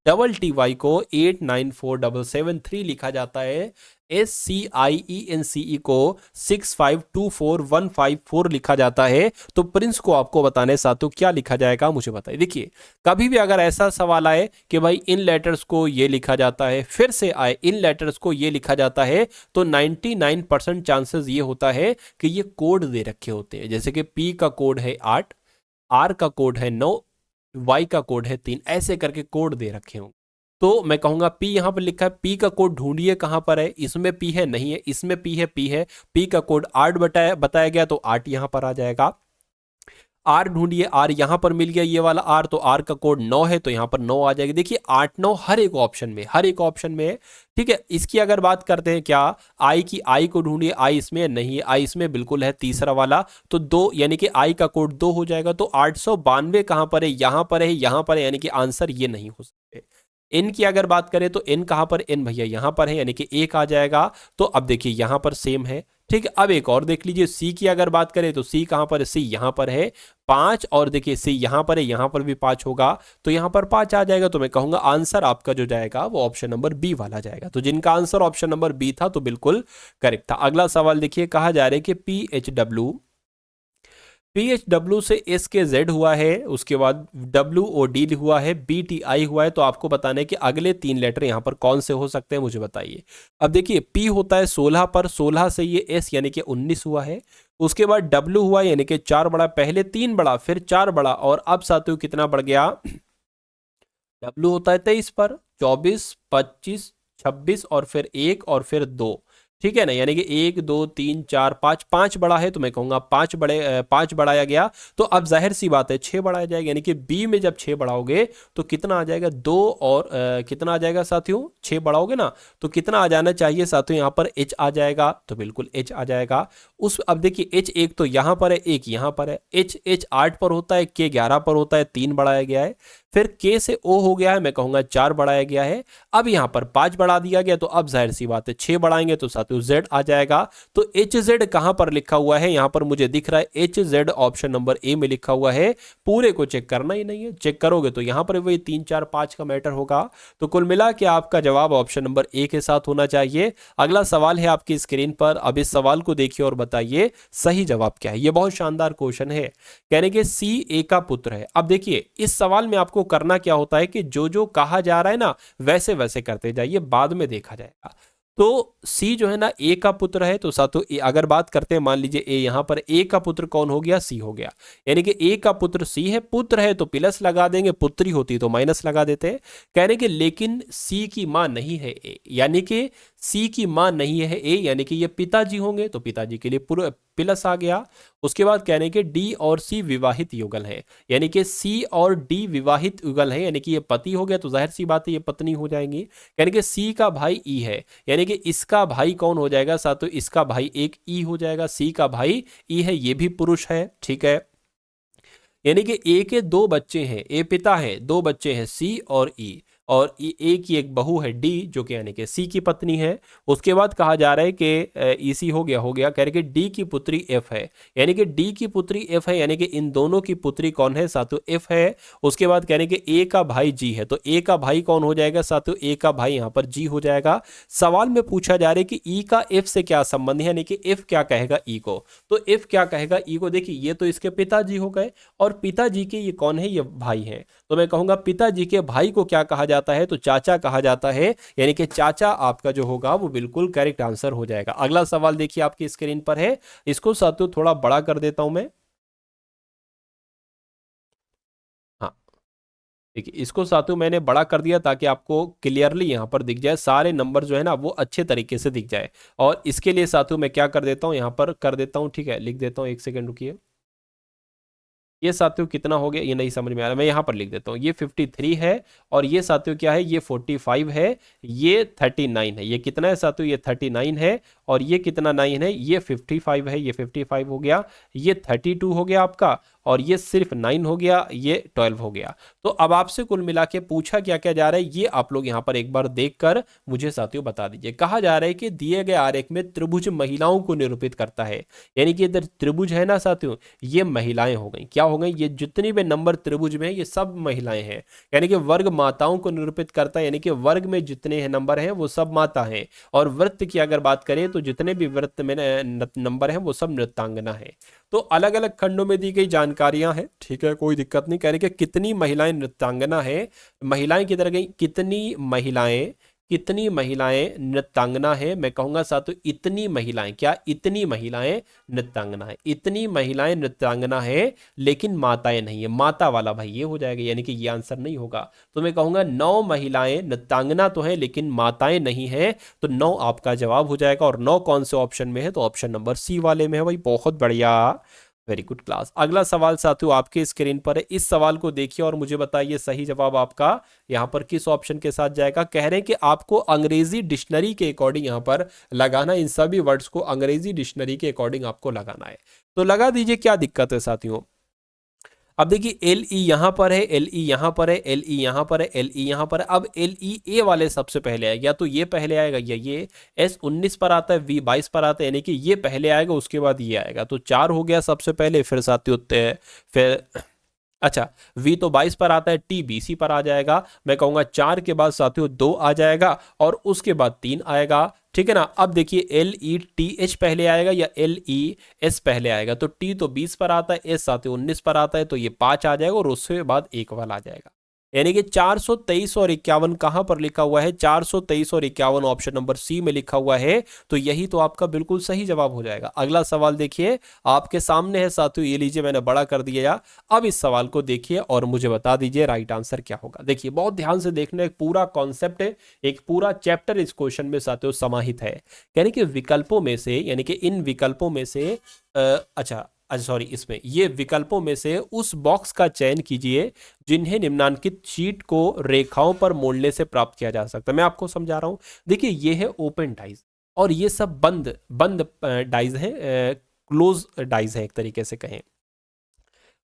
PRETTY को 894773 लिखा जाता है, SCIENCE को 6524154 लिखा जाता है। तो प्रिंस को आपको बताने साथियों क्या लिखा जाएगा मुझे बताइए। देखिए कभी भी अगर ऐसा सवाल आए कि भाई इन लेटर्स को ये लिखा जाता है, फिर से आए इन लेटर्स को ये लिखा जाता है, तो 99% चांसेस ये होता है कि ये कोड दे रखे होते हैं। जैसे कि P का कोड है 8, R का कोड है 9, Y का कोड है 3, ऐसे करके कोड दे रखे होंगे। तो मैं कहूंगा P यहां पर लिखा है, P का कोड ढूंढिए कहां पर है। इसमें P है, नहीं है, इसमें P है, P है। P का कोड 8 बताया गया तो 8 यहां पर आ जाएगा। R ढूंढिए, R यहां पर मिल गया ये वाला R, तो R का कोड 9 है तो यहां पर 9 आ जाएगी। देखिए 8 9 हर एक ऑप्शन में, हर एक ऑप्शन में, ठीक है। इसकी अगर बात करते हैं क्या I की, I को ढूंढिए, I इसमें नहीं है, I इसमें बिल्कुल है तीसरा वाला, तो 2 यानी कि I का कोड 2 हो जाएगा। तो 892 कहां पर है, यहां पर है, यहां पर है, यानी कि आंसर ये नहीं हो सकते। इन की अगर बात करें तो इन कहां पर, इन भैया यहां पर है, यानी कि 1 आ जाएगा। तो अब देखिए यहां पर सेम है, ठीक है। अब एक और देख लीजिए, सी की अगर बात करें तो सी कहां पर है, सी यहां पर है 5, और देखिए सी यहां पर है, यहां पर भी 5 होगा, तो यहां पर 5 आ जाएगा। तो मैं कहूंगा आंसर आपका जो जाएगा वो ऑप्शन नंबर बी वाला जाएगा। तो जिनका आंसर ऑप्शन नंबर बी था तो बिल्कुल करेक्ट था। अगला सवाल देखिए, कहा जा रहा है कि PHW से S के Z हुआ है, उसके बाद WOD हुआ है, BTI हुआ है। तो आपको बताना है कि अगले 3 लेटर यहां पर कौन से हो सकते हैं, मुझे बताइए। अब देखिए P होता है 16 पर, 16 से ये S यानी कि 19 हुआ है। उसके बाद W हुआ यानी कि 4 बड़ा, पहले 3 बड़ा फिर 4 बड़ा, और अब साथियों कितना बढ़ गया, W होता है 23 पर, 24, 25, 26 और फिर 1 और फिर 2, ठीक है ना, यानी कि 1 2 3 4 5, 5 बड़ा है तो मैं कहूंगा 5 बढ़ाया गया, तो अब जाहिर सी बात है 6 बढ़ाया जाएगा, यानी कि बी में जब 6 बढ़ाओगे तो कितना आ जाएगा, 2 और कितना आ जाएगा साथियों, 6 बढ़ाओगे ना तो कितना आ जाना चाहिए साथियों, यहाँ पर एच आ जाएगा, तो बिल्कुल एच आ जाएगा। उस अब देखिए एच एक तो यहाँ पर है, एक यहाँ पर है, एच एच 8 पर होता है, के 11 पर होता है, 3 बढ़ाया गया है, फिर के से ओ हो गया है, मैं कहूंगा 4 बढ़ाया गया है, अब यहाँ पर 5 बढ़ा दिया गया, तो अब जाहिर सी बात है 6 बढ़ाएंगे तो साथियों जेड आ जाएगा। तो एच जेड कहां पर लिखा हुआ है, यहां पर मुझे दिख रहा है H Z option number A में लिखा हुआ है, पूरे को चेक करना ही नहीं है, चेक करोगे तो यहां पर वही 3 4 5 का मैटर होगा। तो कुल मिला के आपका जवाब ऑप्शन नंबर ए के साथ होना चाहिए। अगला सवाल है आपकी स्क्रीन पर, अब इस सवाल को देखिए और बताइए सही जवाब क्या है। यह बहुत शानदार क्वेश्चन है, कहने के सी ए का पुत्र है। अब देखिए इस सवाल में आपको करना क्या होता है कि जो जो कहा जा रहा है ना वैसे वैसे करते जाइए, बाद में देखा जाएगा। तो सी जो है ना ए का पुत्र है, तो साथों अगर बात करते हैं मान लीजिए ए, यहां पर ए का पुत्र कौन हो गया, सी हो गया, यानी कि ए का पुत्र सी है, पुत्र है तो प्लस लगा देंगे, पुत्री होती तो माइनस लगा देते हैं। कहने के लेकिन सी की मां नहीं है ए, यानी कि सी की मां नहीं है ए, यानी कि ये पिताजी होंगे, तो पिताजी के लिए पूरा प्लस आ गया। उसके बाद कहने के डी और सी विवाहित युगल है, यानी कि सी और डी विवाहित युगल है, यानी कि ये पति हो गया तो जाहिर सी बात है ये पत्नी हो जाएंगी। यानी कि सी का भाई ई है, यानी कि इसका भाई कौन हो जाएगा साथों, इसका भाई एक ई हो जाएगा, सी का भाई ई है, ये भी पुरुष है, ठीक है। यानी कि ए के 2 बच्चे हैं, ए पिता है, 2 बच्चे हैं सी और ई, और ए की एक बहू है डी जो कि यानी कि सी की पत्नी है। उसके बाद कहा जा रहा है कि ईसी हो गया कह रहे कि डी की पुत्री एफ है, यानी कि डी की पुत्री एफ है, यानी कि इन दोनों की पुत्री कौन है साथियों, एफ है। उसके बाद कह रहे कि ए का भाई जी है, तो ए का भाई कौन हो जाएगा साथियों, ए का भाई यहाँ पर जी हो जाएगा। सवाल में पूछा जा रहा है कि ई का एफ से क्या संबंध है, यानी कि एफ क्या कहेगा ई को, तो एफ क्या कहेगा ई को, देखिए ये तो इसके पिताजी हो गए, और पिताजी के ये कौन है, ये भाई है, तो मैं कहूंगा पिताजी के भाई को क्या कहा जाता है, तो चाचा कहा जाता है, यानी कि चाचा आपका जो होगा वो बिल्कुल करेक्ट आंसर हो जाएगा। अगला सवाल देखिए आपकी स्क्रीन पर है, इसको साथियों थोड़ा बड़ा कर देता हूं मैं, हाँ देखिए इसको साथियों मैंने बड़ा कर दिया ताकि आपको क्लियरली यहां पर दिख जाए, सारे नंबर जो है ना वो अच्छे तरीके से दिख जाए। और इसके लिए साथियों मैं क्या कर देता हूं, यहां पर कर देता हूं, ठीक है, लिख देता हूं, एक सेकंड रुकिए। ये साथियों कितना हो गया, ये नहीं समझ में आ रहा, मैं यहाँ पर लिख देता हूँ, ये 53 है, और ये साथियों क्या है, ये 45 है, ये 39 है, ये कितना है साथियों, ये 39 है, और ये कितना 9 है, ये 55 है, ये 55 हो गया, ये 32 हो गया आपका, और ये सिर्फ 9 हो गया, ये 12 हो गया। तो अब आपसे कुल मिला के पूछा क्या क्या जा रहा है, ये आप लोग यहाँ पर एक बार देखकर मुझे साथियों बता दीजिए। कहा जा रहा है कि दिए गए आरेख में त्रिभुज महिलाओं को निरूपित करता है, यानी कि इधर त्रिभुज है ना साथियों, ये महिलाएं हो गई, क्या हो गई, ये जितनी भी नंबर त्रिभुज में ये सब महिलाएं हैं, यानी कि वर्ग माताओं को निरूपित करता है, यानी कि वर्ग में जितने नंबर हैं वो सब माता हैं। और वृत्त की अगर बात करें तो जितने भी वृत्त में नंबर हैं वो सब नृत्यांगना है। तो अलग अलग खंडों में दी गई जानकारियां हैं, ठीक है, कोई दिक्कत नहीं। कह रहे कि कितनी महिलाएं नृत्यांगना है, महिलाएं किधर गई, कितनी महिलाएं नृत्यांगना है, मैं कहूंगा साथियों इतनी महिलाएं, क्या इतनी महिलाएं नृत्यांगना है, इतनी महिलाएं नृत्यांगना है, लेकिन माताएं नहीं है, माता वाला भाई ये हो जाएगा, यानी कि ये आंसर नहीं होगा। तो मैं कहूंगा 9 महिलाएं नृत्यांगना तो है लेकिन माताएं नहीं है, तो 9 आपका जवाब हो जाएगा। और 9 कौन से ऑप्शन में है, तो ऑप्शन नंबर सी वाले में है भाई, बहुत बढ़िया, वेरी गुड क्लास। अगला सवाल साथियों आपके स्क्रीन पर है, इस सवाल को देखिए और मुझे बताइए सही जवाब आपका यहां पर किस ऑप्शन के साथ जाएगा। कह रहे हैं कि आपको अंग्रेजी डिक्शनरी के अकॉर्डिंग यहां पर लगाना, इन सभी वर्ड्स को अंग्रेजी डिक्शनरी के अकॉर्डिंग आपको लगाना है, तो लगा दीजिए, क्या दिक्कत है साथियों। अब देखिए एल ई यहां पर है, एल ई यहां पर है, एल ई यहां पर है, एल ई यहां पर है। अब एल ई ए वाले सबसे पहले आएगा, या तो ये पहले आएगा या ये, एस 19 पर आता है, वी 22 पर आता है, यानी कि ये पहले आएगा उसके बाद ये आएगा, तो 4 हो गया सबसे पहले, फिर साथियों फिर अच्छा v तो 22 पर आता है, t BC पर आ जाएगा, मैं कहूंगा 4 के बाद साथियों 2 आ जाएगा, और उसके बाद 3 आएगा, ठीक है ना। अब देखिए LETH पहले आएगा या LES पहले आएगा, तो t तो 20 पर आता है, s साथियों 19 पर आता है, तो ये 5 आ जाएगा, और उसके बाद 1 वाला आ जाएगा। यानी कि 423 और 51 कहां पर लिखा हुआ है, 423 और 51 ऑप्शन नंबर सी में लिखा हुआ है। तो यही तो आपका बिल्कुल सही जवाब हो जाएगा। अगला सवाल देखिए आपके सामने है साथियों, ये लीजिए मैंने बड़ा कर दिया। अब इस सवाल को देखिए और मुझे बता दीजिए राइट आंसर क्या होगा। देखिए बहुत ध्यान से देखना, एक पूरा कॉन्सेप्ट है, एक पूरा चैप्टर इस क्वेश्चन में साथियों समाहित है। यानी कि विकल्पों में से, यानी कि इन विकल्पों में से अच्छा सॉरी, इसमें ये विकल्पों में से उस बॉक्स का चयन कीजिए जिन्हें निम्नांकित शीट को रेखाओं पर मोड़ने से प्राप्त किया जा सकता है। मैं आपको समझा रहा हूं। देखिए ये है ओपन डाइज और ये सब बंद बंद डाइज है, क्लोज डाइज है एक तरीके से कहें।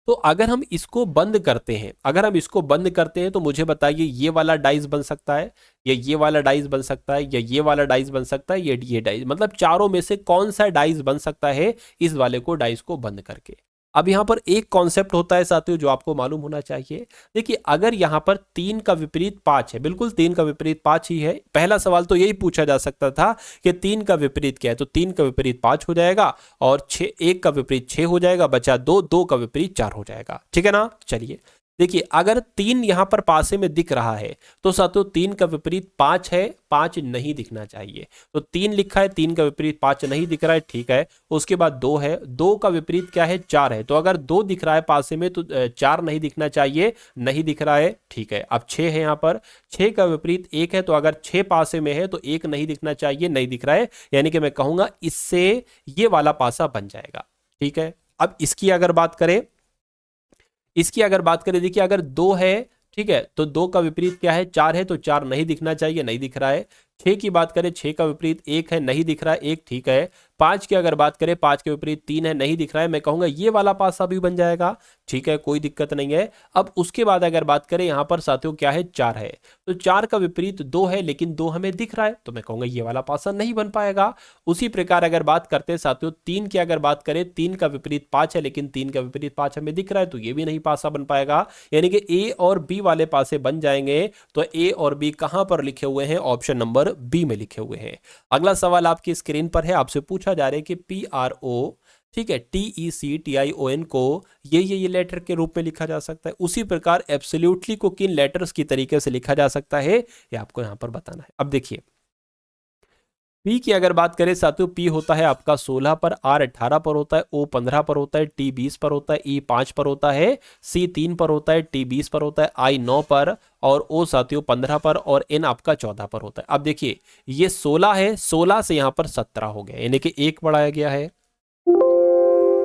तो अगर हम इसको बंद करते हैं, अगर हम इसको बंद करते हैं तो मुझे बताइए ये वाला डाइस बन सकता है, या ये वाला डाइस बन सकता है, या ये वाला डाइस बन सकता है, ये डाइस, मतलब चारों में से कौन सा डाइस बन सकता है इस वाले को डाइस को बंद करके। अब यहां पर एक कॉन्सेप्ट होता है साथियों जो आपको मालूम होना चाहिए। देखिए अगर यहां पर 3 का विपरीत 5 है, बिल्कुल 3 का विपरीत 5 ही है, पहला सवाल तो यही पूछा जा सकता था कि 3 का विपरीत क्या है, तो 3 का विपरीत 5 हो जाएगा और 6, 1 का विपरीत 6 हो जाएगा, बचा 2, 2 का विपरीत 4 हो जाएगा। ठीक है ना। चलिए देखिए अगर 3 यहां पर पासे में दिख रहा है तो साथियों 3 का विपरीत 5 है, 5 नहीं दिखना चाहिए। तो 3 लिखा है, 3 का विपरीत 5 नहीं दिख रहा है, ठीक है। उसके बाद 2 है, 2 का विपरीत क्या है, 4 है। तो अगर 2 दिख रहा है पासे में तो 4 नहीं दिखना चाहिए, नहीं दिख रहा है, ठीक है। अब 6 है, यहां पर 6 का विपरीत 1 है, तो अगर 6 पासे में है तो 1 नहीं दिखना चाहिए, नहीं दिख रहा है, यानी कि मैं कहूंगा इससे ये वाला पासा बन जाएगा। ठीक है। अब इसकी अगर बात करें, देखिए अगर 2 है, ठीक है, तो 2 का विपरीत क्या है, 4 है, तो 4 नहीं दिखना चाहिए, नहीं दिख रहा है। 6 की बात करें, 6 का विपरीत 1 है, नहीं दिख रहा है, 1, ठीक है। 5 की अगर बात करें, 5 के विपरीत 3 है, नहीं दिख रहा है, मैं कहूंगा ये वाला पासा भी बन जाएगा, ठीक है, कोई दिक्कत नहीं है। अब उसके बाद अगर बात करें यहां पर साथियों क्या है, 4 है, तो 4 का विपरीत 2 है, लेकिन 2 हमें दिख रहा है, तो मैं कहूंगा ये वाला पासा नहीं बन पाएगा। उसी प्रकार अगर बात करते हैं साथियों 3 की अगर बात करें, 3 का विपरीत 5 है, लेकिन 3 का विपरीत 5 हमें दिख रहा है, तो ये भी नहीं पासा बन पाएगा, यानी कि ए और बी वाले पासे बन जाएंगे। तो ए और बी कहां पर लिखे हुए हैं, ऑप्शन नंबर बी में लिखे हुए हैं। अगला सवाल आपकी स्क्रीन पर है, आपसे पूछा जा रहा है कि PRO, ठीक है, TECTION को ये लेटर के रूप में लिखा जा सकता है। उसी प्रकार एब्सोल्युटली को किन लेटर्स की तरीके से लिखा जा सकता है ये आपको यहां पर बताना है। अब देखिए पी की अगर बात करें साथियों, पी होता है आपका 16 पर, आर 18 पर होता है, ओ 15 पर होता है, टी 20 पर होता है, ई 5 पर होता है, सी 3 पर होता है, टी 20 पर होता है, आई 9 पर, और ओ साथियों 15 पर, और एन आपका 14 पर होता है। अब देखिए ये 16 है, 16 से यहां पर 17 हो गया, यानी कि एक बढ़ाया गया है।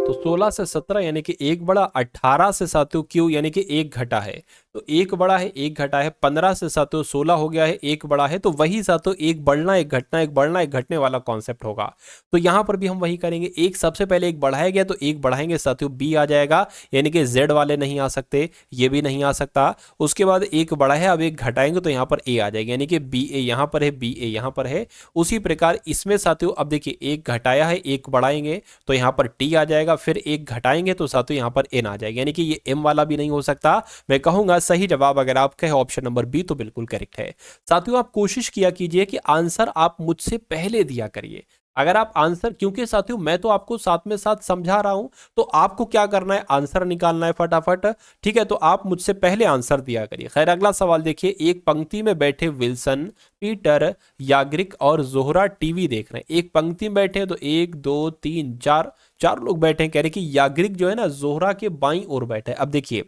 तो 16 से 17 यानी कि एक बढ़ा, 18 से साथियों क्यू यानी कि एक घटा है, तो एक बड़ा है, एक घटा है, 15 से साथियों 16 हो गया है, एक बड़ा है, तो वही साथियों एक बढ़ना एक घटना, एक बढ़ना एक घटने वाला कॉन्सेप्ट होगा। तो यहां पर भी हम वही करेंगे, एक सबसे पहले एक बढ़ाया गया तो एक बढ़ाएंगे साथियों, बी आ जाएगा, यानी कि जेड वाले नहीं आ सकते, ये भी नहीं आ सकता। उसके बाद एक बढ़ा है, अब एक घटाएंगे तो यहां पर ए आ जाएगा, यानी कि बी ए यहां पर है, बी ए यहां पर है। उसी प्रकार इसमें साथियों अब देखिए एक घटाया है, एक बढ़ाएंगे तो यहां पर टी आ जाएगा, फिर एक घटाएंगे तो साथियों यहां पर एन आ जाएगा, यानी कि ये एम वाला भी नहीं हो सकता। मैं कहूंगा सही जवाब अगर आपका है ऑप्शन नंबर बी, तो बिल्कुल करेक्ट है। साथियों आप कोशिश किया कीजिए कि आंसर आप मुझसे पहले दिया करिए। अगर आप आंसर, क्योंकि साथियों मैं तो आपको साथ में साथ समझा रहा हूं, तो आपको क्या करना है, आंसर निकालना है फटाफट, ठीक है। तो आप मुझसे पहले आंसर दिया करिए। खैर अगला सवाल देखिए, एक पंक्ति में बैठे विल्सन, पीटर, याग्रिक और जोहरा टीवी देख रहे हैं। एक पंक्ति में बैठे तो 1 2 3 4 चार लोग बैठे हैं। कह रहे कि याग्रिक जो है ना जोहरा के बाईं ओर बैठा है। अब देखिए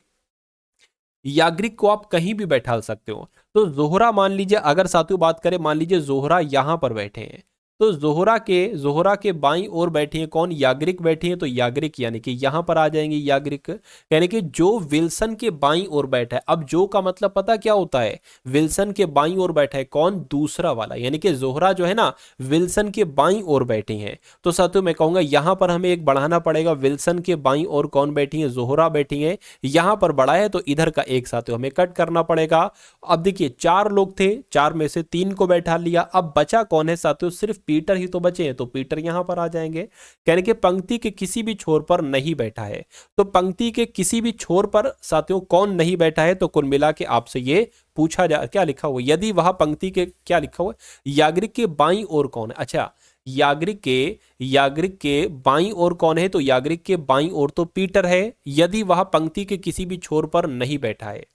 याग्रिक को आप कहीं भी बैठा सकते हो, तो जोहरा मान लीजिए, अगर साथियों बात करें, मान लीजिए जोहरा यहां पर बैठे हैं, तो जोहरा के बाईं ओर बैठी है कौन, याग्रिक बैठी है, तो याग्रिक यानी कि यहां पर आ जाएंगे याग्रिक, यानी कि जो विल्सन के बाईं ओर बैठा है। अब जो का मतलब पता क्या होता है, विल्सन के बाईं ओर बैठा है कौन, दूसरा वाला, यानी कि जोहरा जो है ना विल्सन के बाईं ओर बैठी है। तो साथियों मैं कहूंगा यहां पर हमें एक बढ़ाना पड़ेगा, विल्सन के बाईं ओर कौन बैठी है, जोहरा बैठी है, यहां पर बढ़ा है तो इधर का एक साथियों हमें कट करना पड़ेगा। अब देखिए 4 लोग थे, 4 में से 3 को बैठा लिया, अब बचा कौन है साथियों, सिर्फ पीटर ही तो बचे हैं, तो पीटर यहां पर आ जाएंगे। कहने के पंक्ति के किसी भी छोर पर नहीं बैठा है, तो पंक्ति के किसी भी छोर पर साथियों कौन नहीं बैठा है, तो कुल मिला के आपसे ये पूछा जा, क्या लिखा हुआ, यदि वह पंक्ति के, क्या लिखा हुआ, याग्रिक के बाईं ओर कौन है। अच्छा याग्रिक के बाईं ओर कौन है, तो याग्रिक के बाईं ओर तो पीटर है, यदि वह पंक्ति के किसी भी छोर पर नहीं बैठा है।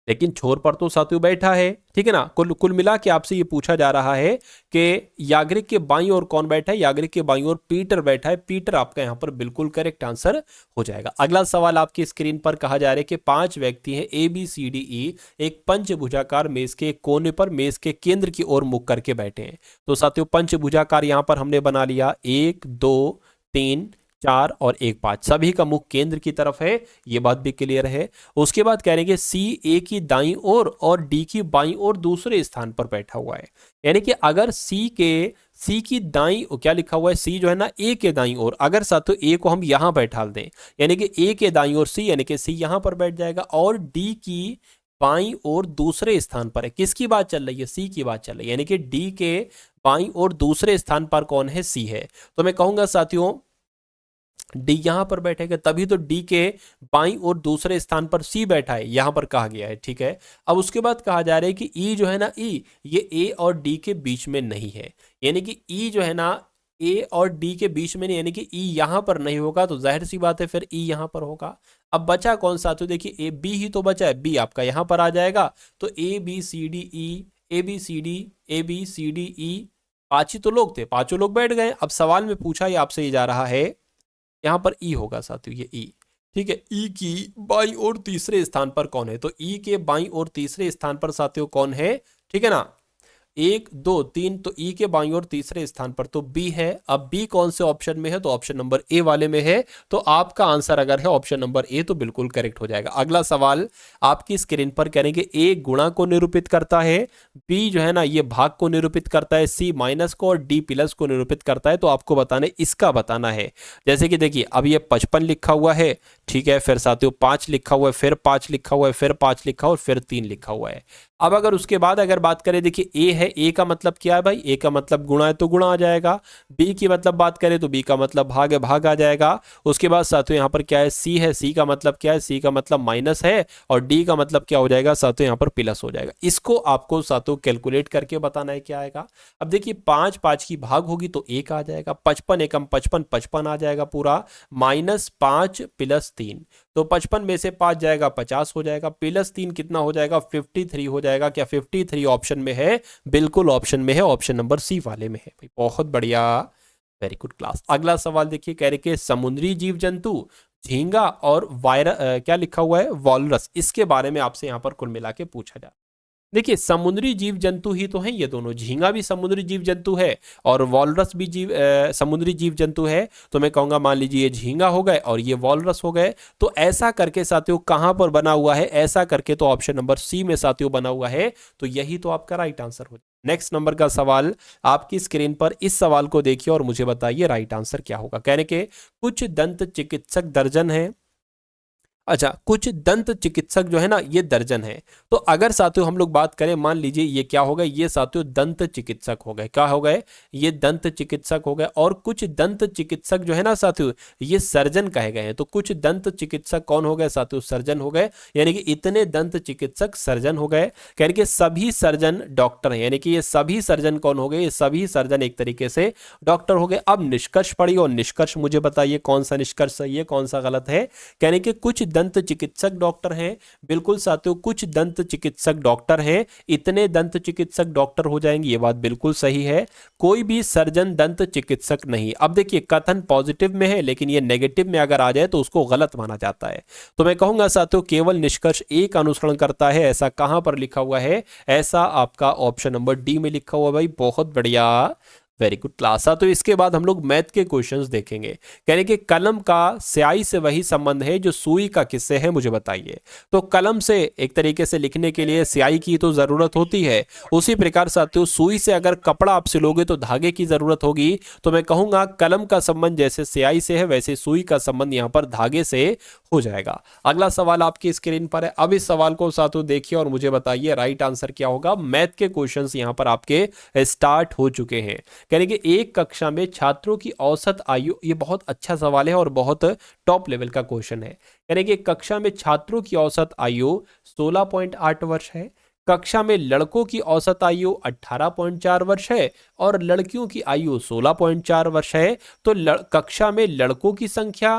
लेकिन छोर पर तो साथियों बैठा है, ठीक है ना। कुल कुल मिला के आपसे ये पूछा जा रहा है कि याग्रिक के बाईं ओर कौन बैठा है, याग्रिक के बाईं ओर पीटर बैठा है। पीटर आपका यहाँ पर बिल्कुल करेक्ट आंसर हो जाएगा। अगला सवाल आपकी स्क्रीन पर कहा जा रहा है कि 5 व्यक्ति हैं ABCDE एक पंचभुजाकार मेज के कोने पर मेज के केंद्र की ओर मुख करके बैठे हैं। तो साथियों पंचभुजाकार यहाँ पर हमने बना लिया, 1 2 3 4 और 1 5, सभी का मुख केंद्र की तरफ है, ये बात भी क्लियर है। उसके बाद कह रहे हैं कि C A की दाईं ओर और D की बाईं ओर दूसरे स्थान पर बैठा हुआ है। यानी कि अगर C की दाईं, क्या लिखा हुआ है, C जो है ना A के दाईं ओर, अगर साथियों A को हम यहां बैठा दें, यानी कि A के दाईं ओर C, यानी कि C यहां पर बैठ जाएगा, और D की बाईं ओर दूसरे स्थान पर है। किसकी बात चल रही है, C की बात चल रही है, यानी कि D के बाईं ओर दूसरे स्थान पर कौन है, C है। तो मैं कहूंगा साथियों डी यहां पर बैठेगा, तभी तो डी के बाईं और दूसरे स्थान पर सी बैठा है, यहां पर कहा गया है, ठीक है। अब उसके बाद कहा जा रहा है कि ई जो है ना, ई ये ए और डी के बीच में नहीं है, यानी कि ई जो है ना ए और डी के बीच में नहीं, यानी कि ई यहां पर नहीं होगा, तो जाहिर सी बात है फिर ई यहां पर होगा। अब बचा कौन सा, तो देखिए ए बी ही तो बचा है, बी आपका यहां पर आ जाएगा। तो A B C D E, A B C D, A B C D E, 5 ही तो लोग थे, 5 लोग बैठ गए। अब सवाल में पूछा ही आपसे ये जा रहा है, यहां पर ई होगा साथियों, ये ई, ठीक है। ई की बाईं ओर तीसरे स्थान पर कौन है, तो ई के बाईं ओर तीसरे स्थान पर साथियों कौन है, ठीक है ना, 1 2 3, तो ई के बाईं ओर तीसरे स्थान पर तो बी है। अब बी कौन से ऑप्शन में है, तो ऑप्शन नंबर ए वाले में है। तो आपका आंसर अगर है ऑप्शन नंबर ए तो बिल्कुल करेक्ट हो जाएगा। अगला सवाल आपकी स्क्रीन पर करेंगे, ए गुणा को निरूपित करता है, बी जो है ना ये भाग को निरूपित करता है, सी माइनस को और डी प्लस को निरूपित करता है। तो आपको बताना है, इसका बताना है। जैसे कि देखिए अब ये 55 लिखा हुआ है, ठीक है, फिर साथियों 5 लिखा हुआ है, फिर 5 लिखा हुआ है, फिर 5 लिखा हुआ है, फिर 3 लिखा हुआ है। अब अगर उसके बाद अगर बात करें, देखिए ए है, ए का मतलब क्या है भाई, ए का मतलब गुणा है तो गुणा आ जाएगा। बी की मतलब बात करें तो बी का मतलब भाग है, भाग आ जाएगा। उसके बाद साथियों यहाँ पर क्या है, सी है, सी का मतलब क्या है, सी का मतलब माइनस है, और डी का मतलब क्या हो जाएगा साथियों, यहाँ पर प्लस हो जाएगा। इसको आपको साथियों कैलकुलेट करके बताना है क्या आएगा। अब देखिए 5 5 की भाग होगी तो 1 आ जाएगा, 55 एकम 55, 55 आ जाएगा पूरा, -5 + 3, तो 55 में से 5 जाएगा 50 हो जाएगा, +3 कितना हो जाएगा, 53 हो जाएगा। क्या 53 ऑप्शन में है, बिल्कुल ऑप्शन में है, ऑप्शन नंबर सी वाले में है भाई, बहुत बढ़िया, वेरी गुड क्लास। अगला सवाल देखिए, कह रहे कि समुद्री जीव जंतु झींगा और क्या लिखा हुआ है, वॉलरस, इसके बारे में आपसे यहाँ पर कुल मिला के पूछा जा रहा है। देखिए समुद्री जीव जंतु ही तो हैं ये दोनों, झींगा भी समुद्री जीव जंतु है और वॉलरस भी समुद्री जीव जंतु है। तो मैं कहूंगा मान लीजिए ये झींगा हो गए और ये वॉलरस हो गए। तो ऐसा करके साथियों कहां पर बना हुआ है, ऐसा करके तो ऑप्शन नंबर सी में साथियों बना हुआ है। तो यही तो आपका राइट आंसर हो। नेक्स्ट नंबर का सवाल आपकी स्क्रीन पर, इस सवाल को देखिए और मुझे बताइए राइट आंसर क्या होगा। कहने के कुछ दंत चिकित्सक दर्जन है, अच्छा कुछ दंत चिकित्सक जो है ना ये दर्जन है। तो अगर साथियों हम लोग बात करें, मान लीजिए ये क्या हो गए, ये साथियों दंत चिकित्सक हो गए, क्या हो गए, ये दंत चिकित्सक हो गए। और कुछ दंत चिकित्सक जो है ना साथियों ये सर्जन कहे गए हैं। तो कुछ दंत चिकित्सक कौन हो गए साथियों, सर्जन हो गए, यानी कि इतने दंत चिकित्सक सर्जन हो गए। यानी कि सभी सर्जन डॉक्टर हैं, यानी कि ये सभी सर्जन कौन हो गए, ये सभी सर्जन एक तरीके से डॉक्टर हो गए। अब निष्कर्ष पढ़िए और निष्कर्ष मुझे बताइए कौन सा निष्कर्ष सही है कौन सा गलत है। कहने के कुछ दंत चिकित्सक डॉक्टर हैं, बिल्कुल साथियों कुछ दंत चिकित्सक डॉक्टर हैं, इतने दंत चिकित्सक डॉक्टर हो जाएंगे, ये बात बिल्कुल सही है। कोई भी सर्जन दंत चिकित्सक नहीं। अब देखिए कथन पॉजिटिव में है लेकिन ये नेगेटिव में अगर आ जाए तो उसको गलत माना जाता है। तो मैं कहूंगा साथियों केवल निष्कर्ष ए का अनुसरण करता है, ऐसा कहां पर लिखा हुआ है, ऐसा आपका ऑप्शन नंबर डी में लिखा हुआ भाई, बहुत बढ़िया, वेरी गुड क्लास। तो इसके बाद हम लोग मैथ के क्वेश्चंस देखेंगे। कहने के कलम का स्याही से वही संबंध है जो सुई का किससे है, मुझे बताइए। तो कलम से एक तरीके से लिखने के लिए स्याही की तो जरूरत होती है, उसी प्रकार साथियों सुई से अगर कपड़ा आप सिलोगे तो धागे की जरूरत होगी। तो मैं कहूंगा कलम का संबंध जैसे स्याही से है वैसे सुई का संबंध यहां पर धागे से हो जाएगा। अगला सवाल आपकी स्क्रीन पर है। अब इस सवाल को साथियों देखिए और मुझे बताइए राइट आंसर क्या होगा। मैथ के क्वेश्चंस यहां पर आपके स्टार्ट हो चुके हैं। कहने कि एक कक्षा में छात्रों की औसत आयु, ये बहुत अच्छा सवाल है और बहुत टॉप लेवल का क्वेश्चन है। कहने कि कक्षा में छात्रों की औसत आयु 16.8 वर्ष है, कक्षा में लड़कों की औसत आयु 18.4 वर्ष है और लड़कियों की आयु 16.4 वर्ष है। तो कक्षा में लड़कों की संख्या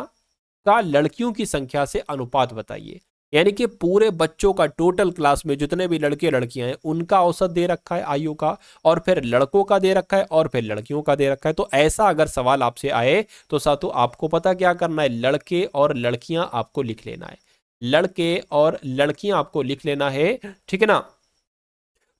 का लड़कियों की संख्या से अनुपात बताइए। यानी कि पूरे बच्चों का टोटल क्लास में जितने भी लड़के लड़कियां हैं उनका औसत दे रखा है आयु का, और फिर लड़कों का दे रखा है, और फिर लड़कियों का दे रखा है। तो ऐसा अगर सवाल आपसे आए तो साथियों आपको पता क्या करना है, लड़के और लड़कियां आपको लिख लेना है, लड़के और लड़कियां आपको लिख लेना है, ठीक है ना।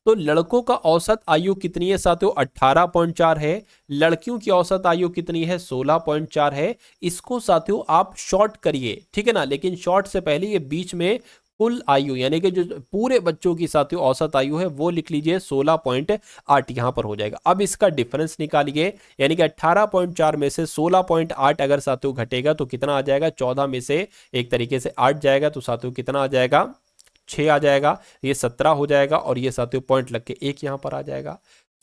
तो लड़कों का औसत आयु कितनी है साथियों, 18.4 है। लड़कियों की औसत आयु कितनी है, 16.4 है। इसको साथियों आप शॉर्ट करिए, ठीक है ना, लेकिन शॉर्ट से पहले ये बीच में कुल आयु यानी कि जो पूरे बच्चों की साथियों औसत आयु है वो लिख लीजिए, 16.8 यहां पर हो जाएगा। अब इसका डिफरेंस निकालिए, यानी कि 18.4 में से 16.8 अगर साथियों घटेगा तो कितना आ जाएगा, 14 में से एक तरीके से 8 जाएगा तो साथियों कितना आ जाएगा, 6 आ जाएगा, ये 17 हो जाएगा, और ये साथियों पॉइंट लग के एक यहां पर आ जाएगा।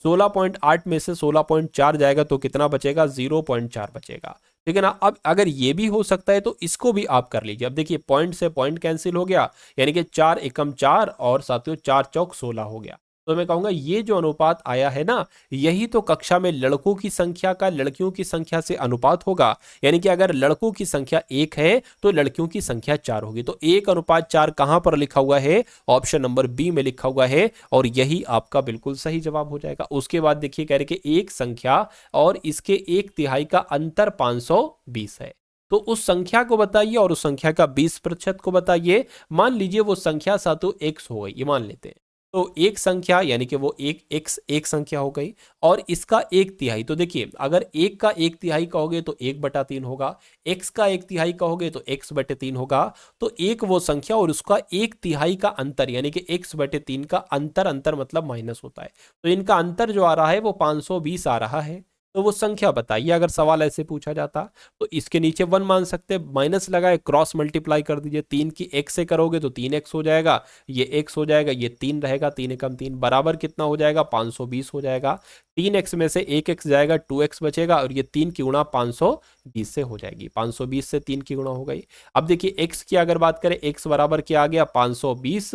16.8 में से 16.4 जाएगा तो कितना बचेगा, 0.4 बचेगा, ठीक है ना। अब अगर ये भी हो सकता है तो इसको भी आप कर लीजिए। अब देखिए पॉइंट से पॉइंट कैंसिल हो गया, यानी कि 4 एकम 4 और साथियों 4 चौक 16 हो गया। तो मैं कहूंगा ये जो अनुपात आया है ना, यही तो कक्षा में लड़कों की संख्या का लड़कियों की संख्या से अनुपात होगा। यानी कि अगर लड़कों की संख्या 1 है तो लड़कियों की संख्या 4 होगी। तो 1:4 कहां पर लिखा हुआ है, ऑप्शन नंबर बी में लिखा हुआ है, और यही आपका बिल्कुल सही जवाब हो जाएगा। उसके बाद देखिए कह रहे कि एक संख्या और इसके 1/3 का अंतर 520 है। तो उस संख्या को बताइए और उस संख्या का 20% को बताइए। मान लीजिए वो संख्या सातों एक्स हो गई, ये मान लेते हैं। तो एक संख्या यानी कि वो एक एक्स एक संख्या हो गई, और इसका 1/3, तो देखिए अगर एक का 1/3 कहोगे तो 1/3 होगा, एक्स का 1/3 कहोगे तो x/3 होगा। तो एक वो संख्या और उसका 1/3 का अंतर यानी कि x/3 का अंतर, अंतर मतलब माइनस होता है, तो इनका अंतर जो आ रहा है वो 520 आ रहा है। तो वो संख्या बताइए अगर सवाल ऐसे पूछा जाता। तो इसके नीचे 1 मान सकते, माइनस लगाए क्रॉस मल्टीप्लाई कर दीजिए, 3 की x से करोगे तो 3x हो जाएगा, ये x हो जाएगा, ये 3 रहेगा, 3 एकम 3 बराबर कितना हो जाएगा, 520 हो जाएगा। 3x में से 1x जाएगा, 2x बचेगा, और ये 3 की गुणा 520 से हो जाएगी, 520 से 3 की गुणा हो गई। अब देखिए x की अगर बात करें, x बराबर क्या आ गया, 520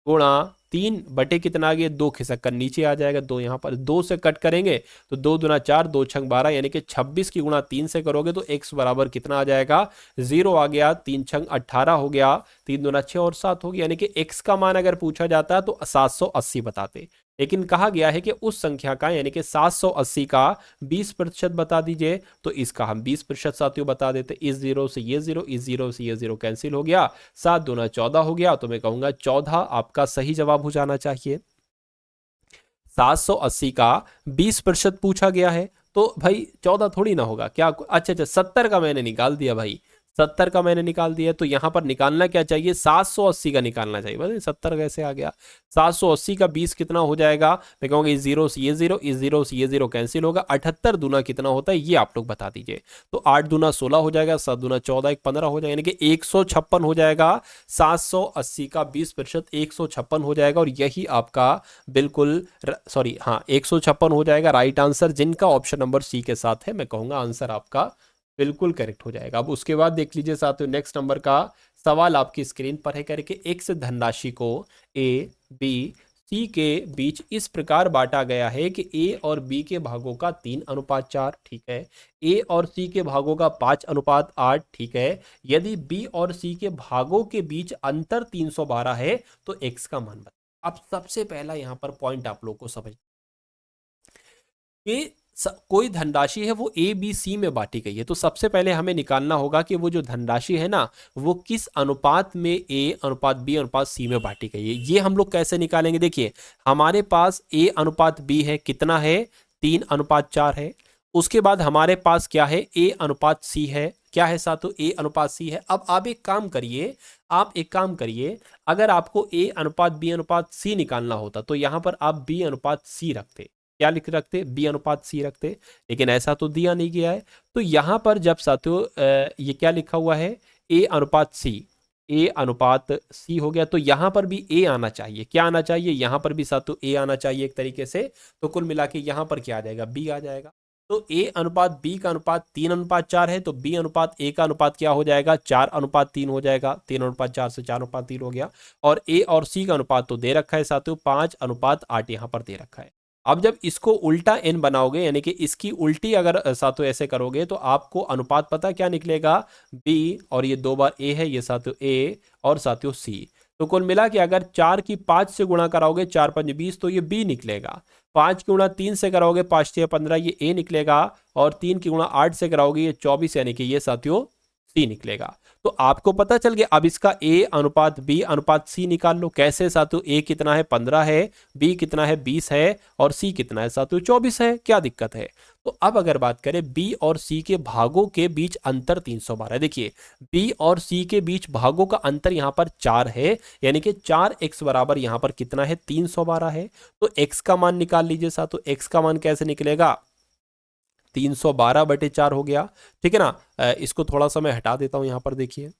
गुणा 3 बटे कितना आ गया, 2 खिसक कर नीचे आ जाएगा, 2 यहाँ पर 2 से कट करेंगे तो 2 दूना 4, 2 छंग 12, यानी कि 26 की गुणा 3 से करोगे तो x बराबर कितना आ जाएगा, 0 आ गया, 3 छंग 18 हो गया, 3 दूना 6 और 7 हो गया, यानी कि x का मान अगर पूछा जाता है तो 780 बताते। लेकिन कहा गया है कि उस संख्या का यानी कि 780 का 20% बता दीजिए, तो इसका हम 20% साथियों बता देते। इस जीरो से ये जीरो, इस जीरो से ये जीरो कैंसिल हो गया, 7 दूना 14 हो गया, तो मैं कहूंगा 14 आपका सही जवाब हो जाना चाहिए। 780 का 20% पूछा गया है तो भाई 14 थोड़ी ना होगा क्या, अच्छा अच्छा 70 का मैंने निकाल दिया भाई, 70 का मैंने निकाल दिया, तो यहां पर निकालना क्या चाहिए, 780 का निकालना चाहिए। बस 70 कैसे आ गया, 780 का 20 कितना हो जाएगा, मैं कहूंगा इस जीरो से ये जीरो, इस जीरो से ये जीरो कैंसिल होगा, 78 दूना कितना होता है ये आप लोग बता दीजिए। तो 8 दूना 16 हो जाएगा, 7 दूना 14, 1 15 हो जाएगा, यानी कि 156 हो जाएगा। 780 का 20% 156 हो जाएगा, और यही आपका बिल्कुल सॉरी हाँ 156 हो जाएगा राइट आंसर, जिनका ऑप्शन नंबर सी के साथ है। मैं कहूंगा आंसर आपका बिल्कुल करेक्ट हो जाएगा। अब उसके बाद देख लीजिए साथियों नेक्स्ट नंबर का सवाल आपकी स्क्रीन पर है, करके एक्स धनराशि को ए बी सी के बीच इस प्रकार बांटा गया है कि ए और बी के भागों का 3:4, ठीक है, ए और सी के भागों का 5:8, ठीक है। यदि बी और सी के भागों के बीच अंतर 312 है तो एक्स का मान बताइए। अब सबसे पहला यहां पर पॉइंट आप लोग को समझ कि कोई धनराशि है वो ए बी सी में बांटी गई है, तो सबसे पहले हमें निकालना होगा कि वो जो धनराशि है ना वो किस अनुपात में ए अनुपात बी अनुपात सी में बांटी गई है। ये हम लोग कैसे निकालेंगे, देखिए हमारे पास ए अनुपात बी है, कितना है, 3:4 है। उसके बाद हमारे पास क्या है, ए अनुपात सी है, क्या है साथों, ए अनुपात सी है। अब आप एक काम करिए, आप एक काम करिए, अगर आपको ए अनुपात बी अनुपात सी निकालना होता तो यहां पर आप बी अनुपात सी रखते, क्या लिख रखते, बी अनुपात सी रखते, लेकिन ऐसा तो दिया नहीं गया है। तो यहां पर जब साथियों ये क्या लिखा हुआ है, ए अनुपात सी, ए अनुपात सी हो गया, तो यहां पर भी ए आना चाहिए, क्या आना चाहिए, यहां पर भी साथियों ए आना चाहिए एक तरीके से। तो कुल मिला के यहां पर क्या आ जाएगा, बी आ जाएगा। तो ए अनुपात बी का अनुपात 3:4 है, तो बी अनुपात ए का अनुपात क्या हो जाएगा, 4:3 हो जाएगा, 3:4 से 4:3 हो गया। और ए और सी का अनुपात तो दे रखा है साथियों 5:8 यहां पर दे रखा है। अब जब इसको उल्टा n बनाओगे यानी कि इसकी उल्टी अगर साथियों ऐसे करोगे तो आपको अनुपात पता क्या निकलेगा, b, और ये 2 बार a है, ये साथियों a और साथियों c। तो कुल मिला के अगर 4 की 5 से गुणा कराओगे, 4 5 20, तो ये b निकलेगा। 5 की गुणा 3 से कराओगे, 5 6 15, ये a निकलेगा। और 3 की गुणा 8 से कराओगे, ये 24, यानी कि ये साथियों c निकलेगा। तो आपको पता चल गया। अब इसका a अनुपात b अनुपात c निकाल लो। कैसे साथियों, a कितना है 15 है, b कितना है 20 है, और c कितना है साथियों 24 है। क्या दिक्कत है। तो अब अगर बात करें b और c के भागों के बीच अंतर 312 है। देखिए b और c के बीच भागों का अंतर यहाँ पर 4 है, यानी कि 4x बराबर यहाँ पर कितना है 312 है। तो x का मान निकाल लीजिए साथियों। x का मान कैसे निकलेगा, 312/4 हो गया। ठीक है ना। इसको थोड़ा सा मैं हटा देता हूं यहां पर, देखिए।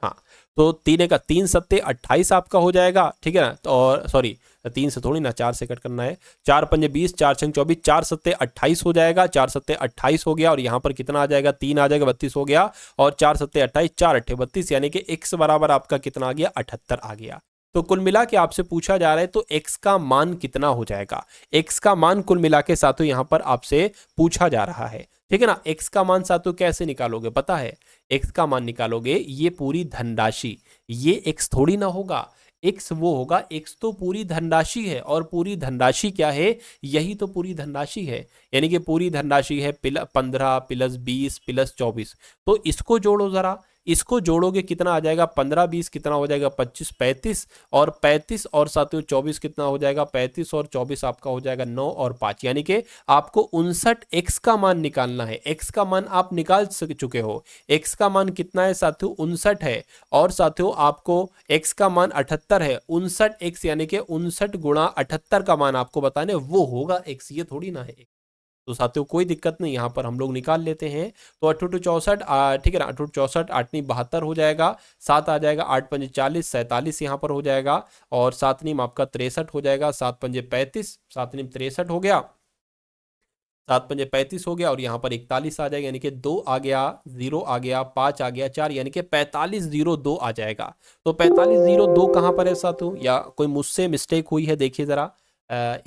हाँ, तो 3 सत्ते 28 आपका हो जाएगा। ठीक है ना। तो और सॉरी, 3 से थोड़ी ना, 4 से कट करना है। 4 पंजे 20, 4 छंग 24, 4 सत्ते 28 हो जाएगा। 4 सत्ते 28 हो गया, और यहाँ पर कितना आ जाएगा, 3 आ जाएगा, 32 हो गया। और 4 सत्ते 28, 4 अट्ठे 32, यानी कि x बराबर आपका कितना आ गया, 78 आ गया। तो कुल मिला के आपसे पूछा जा रहा है तो x का मान कितना हो जाएगा। x का मान कुल मिला के साथियों यहाँ पर आपसे पूछा जा रहा है। ठीक है ना। x का मान साथियों कैसे निकालोगे पता है। x का मान निकालोगे, ये पूरी धनराशि, ये x थोड़ी ना होगा, x वो होगा, x तो पूरी धनराशि है। और पूरी धनराशि क्या है, यही तो पूरी धनराशि है। यानी कि पूरी धनराशि है 15 प्लस 20 प्लस 24। तो इसको जोड़ो जरा, इसको जोड़ोगे कितना आ जाएगा, 15 20 कितना हो जाएगा, 25 35, और 35 और साथियों 24 कितना हो जाएगा, 35 और 24 आपका हो जाएगा 9 और 5, यानी कि आपको 59x का मान निकालना है। x का मान आप निकाल चुके हो। x का मान कितना है साथियों, 59 है। और साथियों आपको x का मान 78 है। 59x यानी कि 59 गुणा 78 का मान आपको बताने, वो होगा x, ये थोड़ी ना है। तो साथियों कोई दिक्कत नहीं, यहाँ पर हम लोग निकाल लेते हैं। तो 8 64, ठीक है ना। 8 64, 8 नी 72 हो जाएगा। 7 आ जाएगा, 8 पंजे 40, 47 यहाँ पर हो जाएगा। और 7 नीम आपका 63 हो जाएगा। 7 पंजे 35, 7 नीम 63 हो गया। 7 पंजे 35 हो गया, और यहाँ पर 41 आ जाएगा, यानी कि 2 आ गया, 0 आ गया, 5 आ गया, 4, यानी कि 4502 आ जाएगा। तो 4502 कहाँ पर है साथियों, या कोई मुझसे मिस्टेक हुई है, देखिए जरा।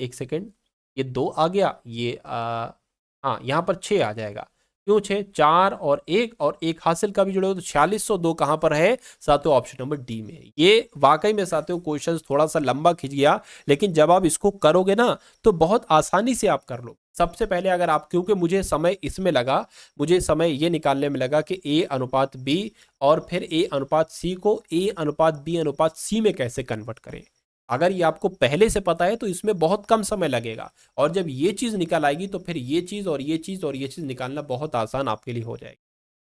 एक सेकेंड, ये 2 आ गया, ये हाँ यहाँ पर 6 आ जाएगा। क्यों 6, 4 और 1, और 1 हासिल का भी जुड़े हो, तो 4602 कहाँ पर है साथियों, ऑप्शन नंबर डी में है। ये वाकई में साथियों क्वेश्चन थोड़ा सा लंबा खिंच गया, लेकिन जब आप इसको करोगे ना तो बहुत आसानी से आप कर लो। सबसे पहले अगर आप, क्योंकि मुझे समय इसमें लगा, मुझे समय ये निकालने में लगा कि a अनुपात b और फिर a अनुपात c को a अनुपात b अनुपात c में कैसे कन्वर्ट करें। अगर ये आपको पहले से पता है तो इसमें बहुत कम समय लगेगा, और जब ये चीज़ निकल आएगी तो फिर ये चीज़ और ये चीज़ और ये चीज़ निकालना बहुत आसान आपके लिए हो जाएगी।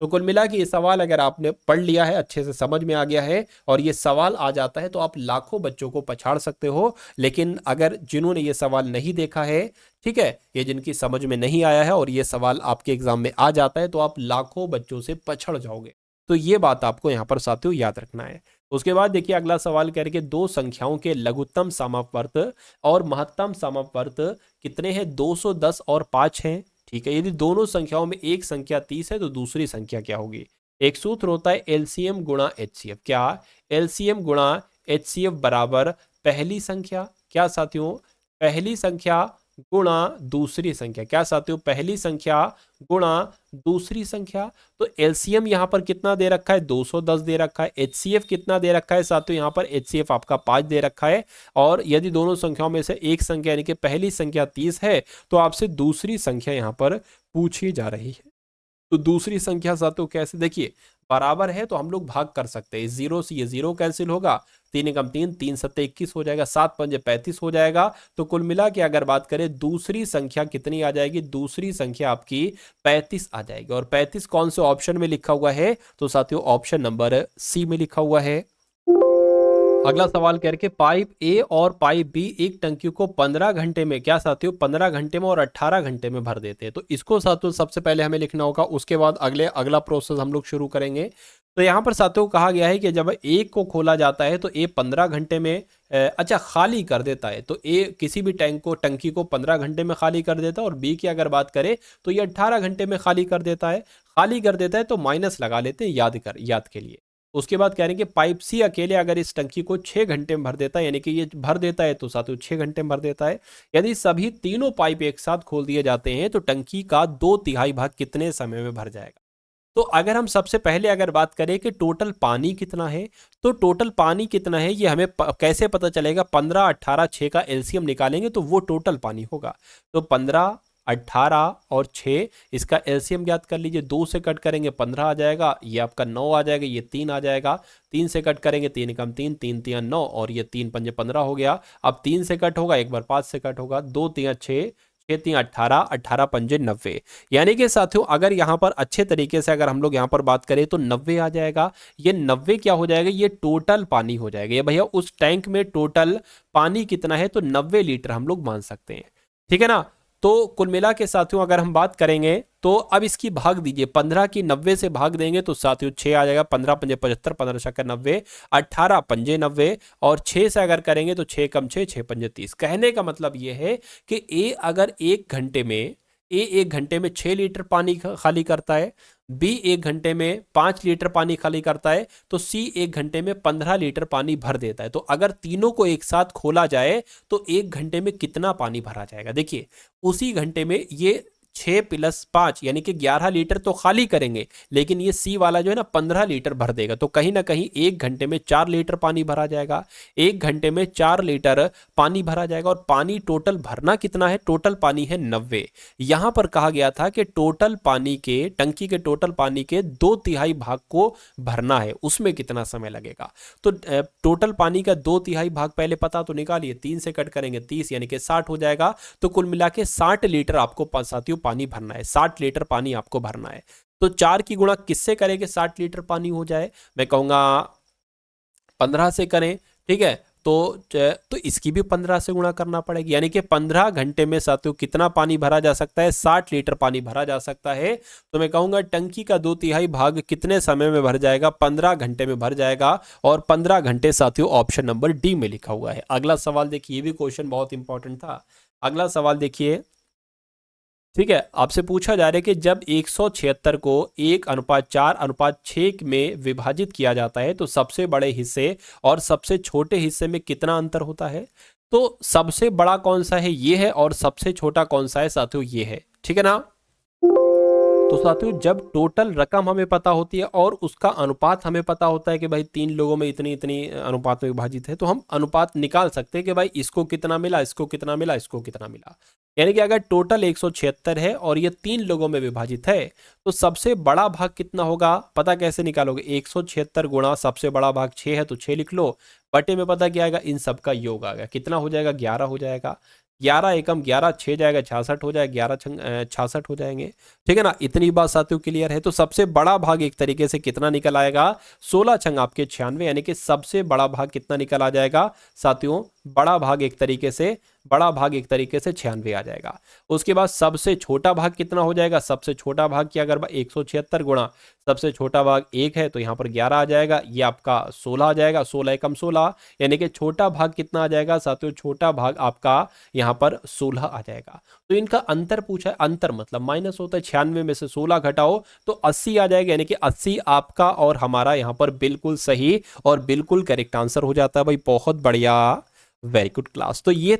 तो कुल मिला के ये सवाल अगर आपने पढ़ लिया है, अच्छे से समझ में आ गया है, और ये सवाल आ जाता है, तो आप लाखों बच्चों को पछाड़ सकते हो। लेकिन अगर जिन्होंने ये सवाल नहीं देखा है, ठीक है, ये जिनकी समझ में नहीं आया है और ये सवाल आपके एग्जाम में आ जाता है, तो आप लाखों बच्चों से पछड़ जाओगे। तो ये बात आपको यहाँ पर साथियों याद रखना है। उसके बाद देखिए अगला सवाल कह रहे कि दो संख्याओं के लघुत्तम समापवर्त और महत्तम समापवर्त कितने हैं, 210 और 5 हैं। ठीक है, यदि दोनों संख्याओं में एक संख्या 30 है तो दूसरी संख्या क्या होगी। एक सूत्र होता है एलसीएम गुणा एचसीएफ। क्या, एलसीएम गुणा एचसीएफ बराबर पहली संख्या, क्या साथियों, पहली संख्या गुणा दूसरी संख्या। क्या साथियों, पहली संख्या गुणा दूसरी संख्या। तो एलसीएम यहां पर कितना दे रखा है, 210 दे रखा है। एचसीएफ कितना दे रखा है साथियों, यहां पर एचसीएफ आपका 5 दे रखा है। और यदि दोनों संख्याओं में से एक संख्या यानी कि पहली संख्या 30 है तो आपसे दूसरी संख्या यहां पर पूछी जा रही है। तो दूसरी संख्या साथियों कैसे, देखिए बराबर है तो हम लोग भाग कर सकते हैं। 0 से ये 0 कैंसिल होगा, 3 एकम 3, 3 सत्ते 21 हो जाएगा, 7 पंजे 35 हो जाएगा। तो कुल मिला के अगर बात करें दूसरी संख्या कितनी आ जाएगी, दूसरी संख्या आपकी 35 आ जाएगी। और 35 कौन से ऑप्शन में लिखा हुआ है, तो साथियों ऑप्शन नंबर सी में लिखा हुआ है। अगला सवाल कह रहे कि पाइप ए और पाइप बी एक टंकी को 15 घंटे में, क्या साथियों 15 घंटे में और 18 घंटे में भर देते हैं। तो इसको साथियों सबसे पहले हमें लिखना होगा, उसके बाद अगला प्रोसेस हम लोग शुरू करेंगे। तो यहाँ पर साथियों कहा गया है कि जब ए को खोला जाता है तो ए 15 घंटे में अच्छा खाली कर देता है। तो ए किसी भी टंकी को 15 घंटे में खाली कर देता है, और बी की अगर बात करें तो ये 18 घंटे में खाली कर देता है। खाली कर देता है तो माइनस लगा लेते हैं याद के लिए। उसके बाद कह रहे हैं कि पाइप सी अकेले अगर इस टंकी को 6 घंटे में भर देता है, यानी कि ये भर देता है तो साथियों 6 घंटे में भर देता है। यदि सभी तीनों पाइप एक साथ खोल दिए जाते हैं तो टंकी का 2/3 भाग कितने समय में भर जाएगा। तो अगर हम सबसे पहले अगर बात करें कि टोटल पानी कितना है, तो टोटल पानी कितना है ये हमें कैसे पता चलेगा। 15, 18, 6 का एलसीएम निकालेंगे तो वो टोटल पानी होगा। तो 15, 18 और 6, इसका एलसीएम ज्ञात कर लीजिए। 2 से कट करेंगे 15 आ जाएगा, ये आपका 9 आ जाएगा, ये 3 आ जाएगा। 3 से कट करेंगे 3 कम 3, 3 3 9 और ये 3 पंजे 15 हो गया। अब 3 से कट होगा, एक बार 5 से कट होगा, 2 3 6, 6 3 18, 18 पंजे 90। यानी कि साथियों अगर यहाँ पर अच्छे तरीके से अगर हम लोग यहाँ पर बात करें तो 90 आ जाएगा। ये 90 क्या हो जाएगा, ये टोटल पानी हो जाएगा। ये भैया उस टैंक में टोटल पानी कितना है, तो 90 लीटर हम लोग मान सकते हैं, ठीक है ना। तो कुल मिला के साथियों अगर हम बात करेंगे तो अब इसकी भाग दीजिए, 15 की 90 से भाग देंगे तो साथियों 6 आ जाएगा। 15 पंजे 75, 15 छक्का 90, 18 पंजे 90 और 6 से अगर करेंगे तो 6 कम 6, 6 पंजे 30। कहने का मतलब ये है कि ए अगर एक घंटे में 6 लीटर पानी खाली करता है, बी 1 घंटे में 5 लीटर पानी खाली करता है, तो सी 1 घंटे में 15 लीटर पानी भर देता है। तो अगर तीनों को एक साथ खोला जाए तो 1 घंटे में कितना पानी भरा जाएगा। देखिए उसी घंटे में ये 6 + 5 यानी कि 11 लीटर तो खाली करेंगे, लेकिन ये सी वाला जो है ना 15 लीटर भर देगा। तो कहीं ना कहीं 1 घंटे में 4 लीटर पानी भरा जाएगा। 1 घंटे में 4 लीटर पानी भरा जाएगा। और पानी टोटल भरना कितना है, टोटल पानी है 90। यहां पर कहा गया था कि टोटल पानी के, टंकी के टोटल पानी के 2/3 भाग को भरना है, उसमें कितना समय लगेगा। तो टोटल पानी का 2/3 भाग पहले पता तो निकालिए। 3 से कट करेंगे 30 यानी कि 60 हो जाएगा। तो कुल मिला के 60 लीटर आपको साथियों पानी भरना है। 60 लीटर पानी आपको भरना है। तो 4 की गुणा किससे करें कि 60 लीटर पानी हो जाए, मैं कहूंगा 15 से करें, ठीक है। तो इसकी भी 15 से गुणा करना पड़ेगी, यानी कि 15 घंटे में साथियों कितना पानी भरा जा सकता है, 60 लीटर पानी भरा जा सकता है। तो मैं कहूंगा टंकी का 2/3 भाग कितने समय में भर जाएगा, 15 घंटे में भर जाएगा। और 15 घंटे साथियों ऑप्शन नंबर डी में लिखा हुआ है। अगला सवाल देखिए, ये भी क्वेश्चन बहुत इंपॉर्टेंट था। अगला सवाल देखिए, ठीक है। आपसे पूछा जा रहा है कि जब 176 को 1:4:6 में विभाजित किया जाता है तो सबसे बड़े हिस्से और सबसे छोटे हिस्से में कितना अंतर होता है। तो सबसे बड़ा कौन सा है, ये है, और सबसे छोटा कौन सा है साथियों, ये है, ठीक है ना। तो साथियों जब टोटल रकम हमें पता होती है और उसका अनुपात हमें पता होता है कि भाई 3 लोगों में इतनी इतनी अनुपात में विभाजित है, तो हम अनुपात निकाल सकते हैं कि भाई इसको कितना मिला, इसको कितना मिला, इसको कितना मिला। यानी कि अगर टोटल 176 है और ये 3 लोगों में विभाजित है तो सबसे बड़ा भाग कितना होगा, पता कैसे निकालोगे। 176 गुणा सबसे बड़ा भाग 6 है तो 6 लिख लो, बटे में पता क्या आएगा, इन सब का योग आ गया, कितना हो जाएगा, 11 हो जाएगा। 11 एकम 11, 6 जाएगा 66 हो जाएगा, 11 छंग 66 हो जाएंगे, ठीक है ना। इतनी बात साथियों क्लियर है। तो सबसे बड़ा भाग एक तरीके से कितना निकल आएगा, 16 छंग आपके 96, यानी कि सबसे बड़ा भाग कितना निकल आ जाएगा साथियों, बड़ा भाग एक तरीके से 96 आ जाएगा। उसके बाद सबसे छोटा भाग कितना हो जाएगा, सबसे छोटा भाग की अगर 176 गुणा सबसे छोटा भाग 1 है तो यहाँ पर 11 आ जाएगा, ये आपका 16 आ जाएगा। 16 एकम 16 यानी कि छोटा भाग कितना आ जाएगा साथियों, छोटा भाग आपका यहाँ पर 16 आ जाएगा। तो इनका अंतर पूछा है, अंतर मतलब माइनस होता है, 96 में से 16 घटाओ तो 80 आ जाएगा, यानी कि 80 आपका और हमारा यहाँ पर बिल्कुल सही और बिल्कुल करेक्ट आंसर हो जाता है। भाई बहुत बढ़िया, वेरी गुड क्लास। तो ये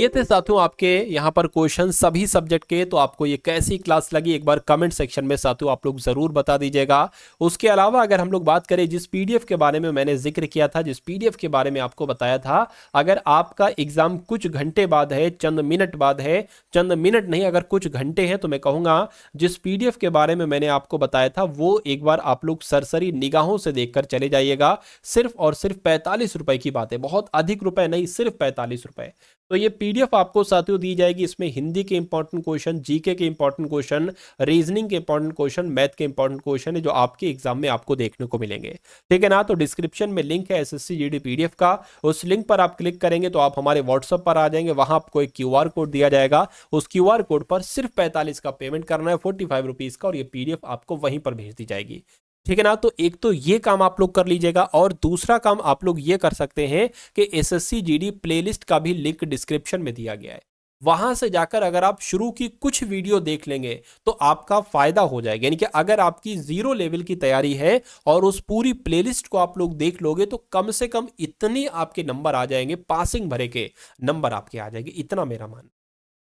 थे साथियों आपके यहाँ पर क्वेश्चन सभी सब्जेक्ट के। तो आपको ये कैसी क्लास लगी एक बार कमेंट सेक्शन में साथियों आप लोग जरूर बता दीजिएगा। उसके अलावा अगर हम लोग बात करें जिस पीडीएफ के बारे में मैंने जिक्र किया था, जिस पीडीएफ के बारे में आपको बताया था, अगर आपका एग्जाम कुछ घंटे बाद है, चंद मिनट बाद है, चंद मिनट नहीं अगर कुछ घंटे हैं, तो मैं कहूंगा जिस पीडीएफ के बारे में मैंने आपको बताया था वो एक बार आप लोग सरसरी निगाहों से देखकर चले जाइएगा। सिर्फ और सिर्फ 45 रुपए की बात है, बहुत अधिक रुपए नहीं, सिर्फ 45 रुपए। तो ये पीडीएफ आपको साथियों दी जाएगी। इसमें हिंदी के इंपॉर्टेंट क्वेश्चन, जीके के इंपॉर्टेंट क्वेश्चन, रीजनिंग के इंपॉर्टेंट क्वेश्चन, मैथ के इंपॉर्टेंट क्वेश्चन है जो आपके एग्जाम में आपको देखने को मिलेंगे, ठीक है ना। तो डिस्क्रिप्शन में लिंक है एसएससी जीडी पीडीएफ का, उस लिंक पर आप क्लिक करेंगे तो आप हमारे व्हाट्सएप पर आ जाएंगे। वहां आपको एक क्यूआर कोड दिया जाएगा, उस क्यूआर कोड पर सिर्फ 45 का पेमेंट करना है, 45 रुपीज का, और ये पीडीएफ आपको वहीं पर भेज दी जाएगी, ठीक है ना। तो एक तो ये काम आप लोग कर लीजिएगा, और दूसरा काम आप लोग ये कर सकते हैं कि एसएससी जीडी प्लेलिस्ट का भी लिंक डिस्क्रिप्शन में दिया गया है, वहां से जाकर अगर आप शुरू की कुछ वीडियो देख लेंगे तो आपका फायदा हो जाएगा। यानी कि अगर आपकी 0 लेवल की तैयारी है और उस पूरी प्लेलिस्ट को आप लोग देख लोगे तो कम से कम इतनी आपके नंबर आ जाएंगे, पासिंग भरे के नंबर आपके आ जाएंगे, इतना मेरा मान।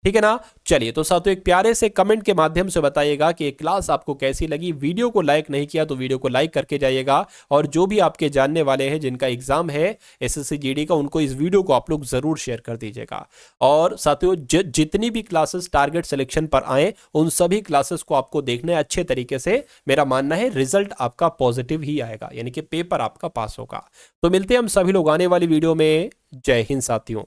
ठीक है ना। चलिए तो साथियों एक प्यारे से कमेंट के माध्यम से बताइएगा कि ये क्लास आपको कैसी लगी। वीडियो को लाइक नहीं किया तो वीडियो को लाइक करके जाइएगा, और जो भी आपके जानने वाले हैं जिनका एग्जाम है एसएससी जीडी का, उनको इस वीडियो को आप लोग जरूर शेयर कर दीजिएगा। और साथियों जितनी भी क्लासेस टारगेट सिलेक्शन पर आए उन सभी क्लासेस को आपको देखना है अच्छे तरीके से। मेरा मानना है रिजल्ट आपका पॉजिटिव ही आएगा, यानी कि पेपर आपका पास होगा। तो मिलते हैं हम सभी लोग आने वाली वीडियो में। जय हिंद साथियों।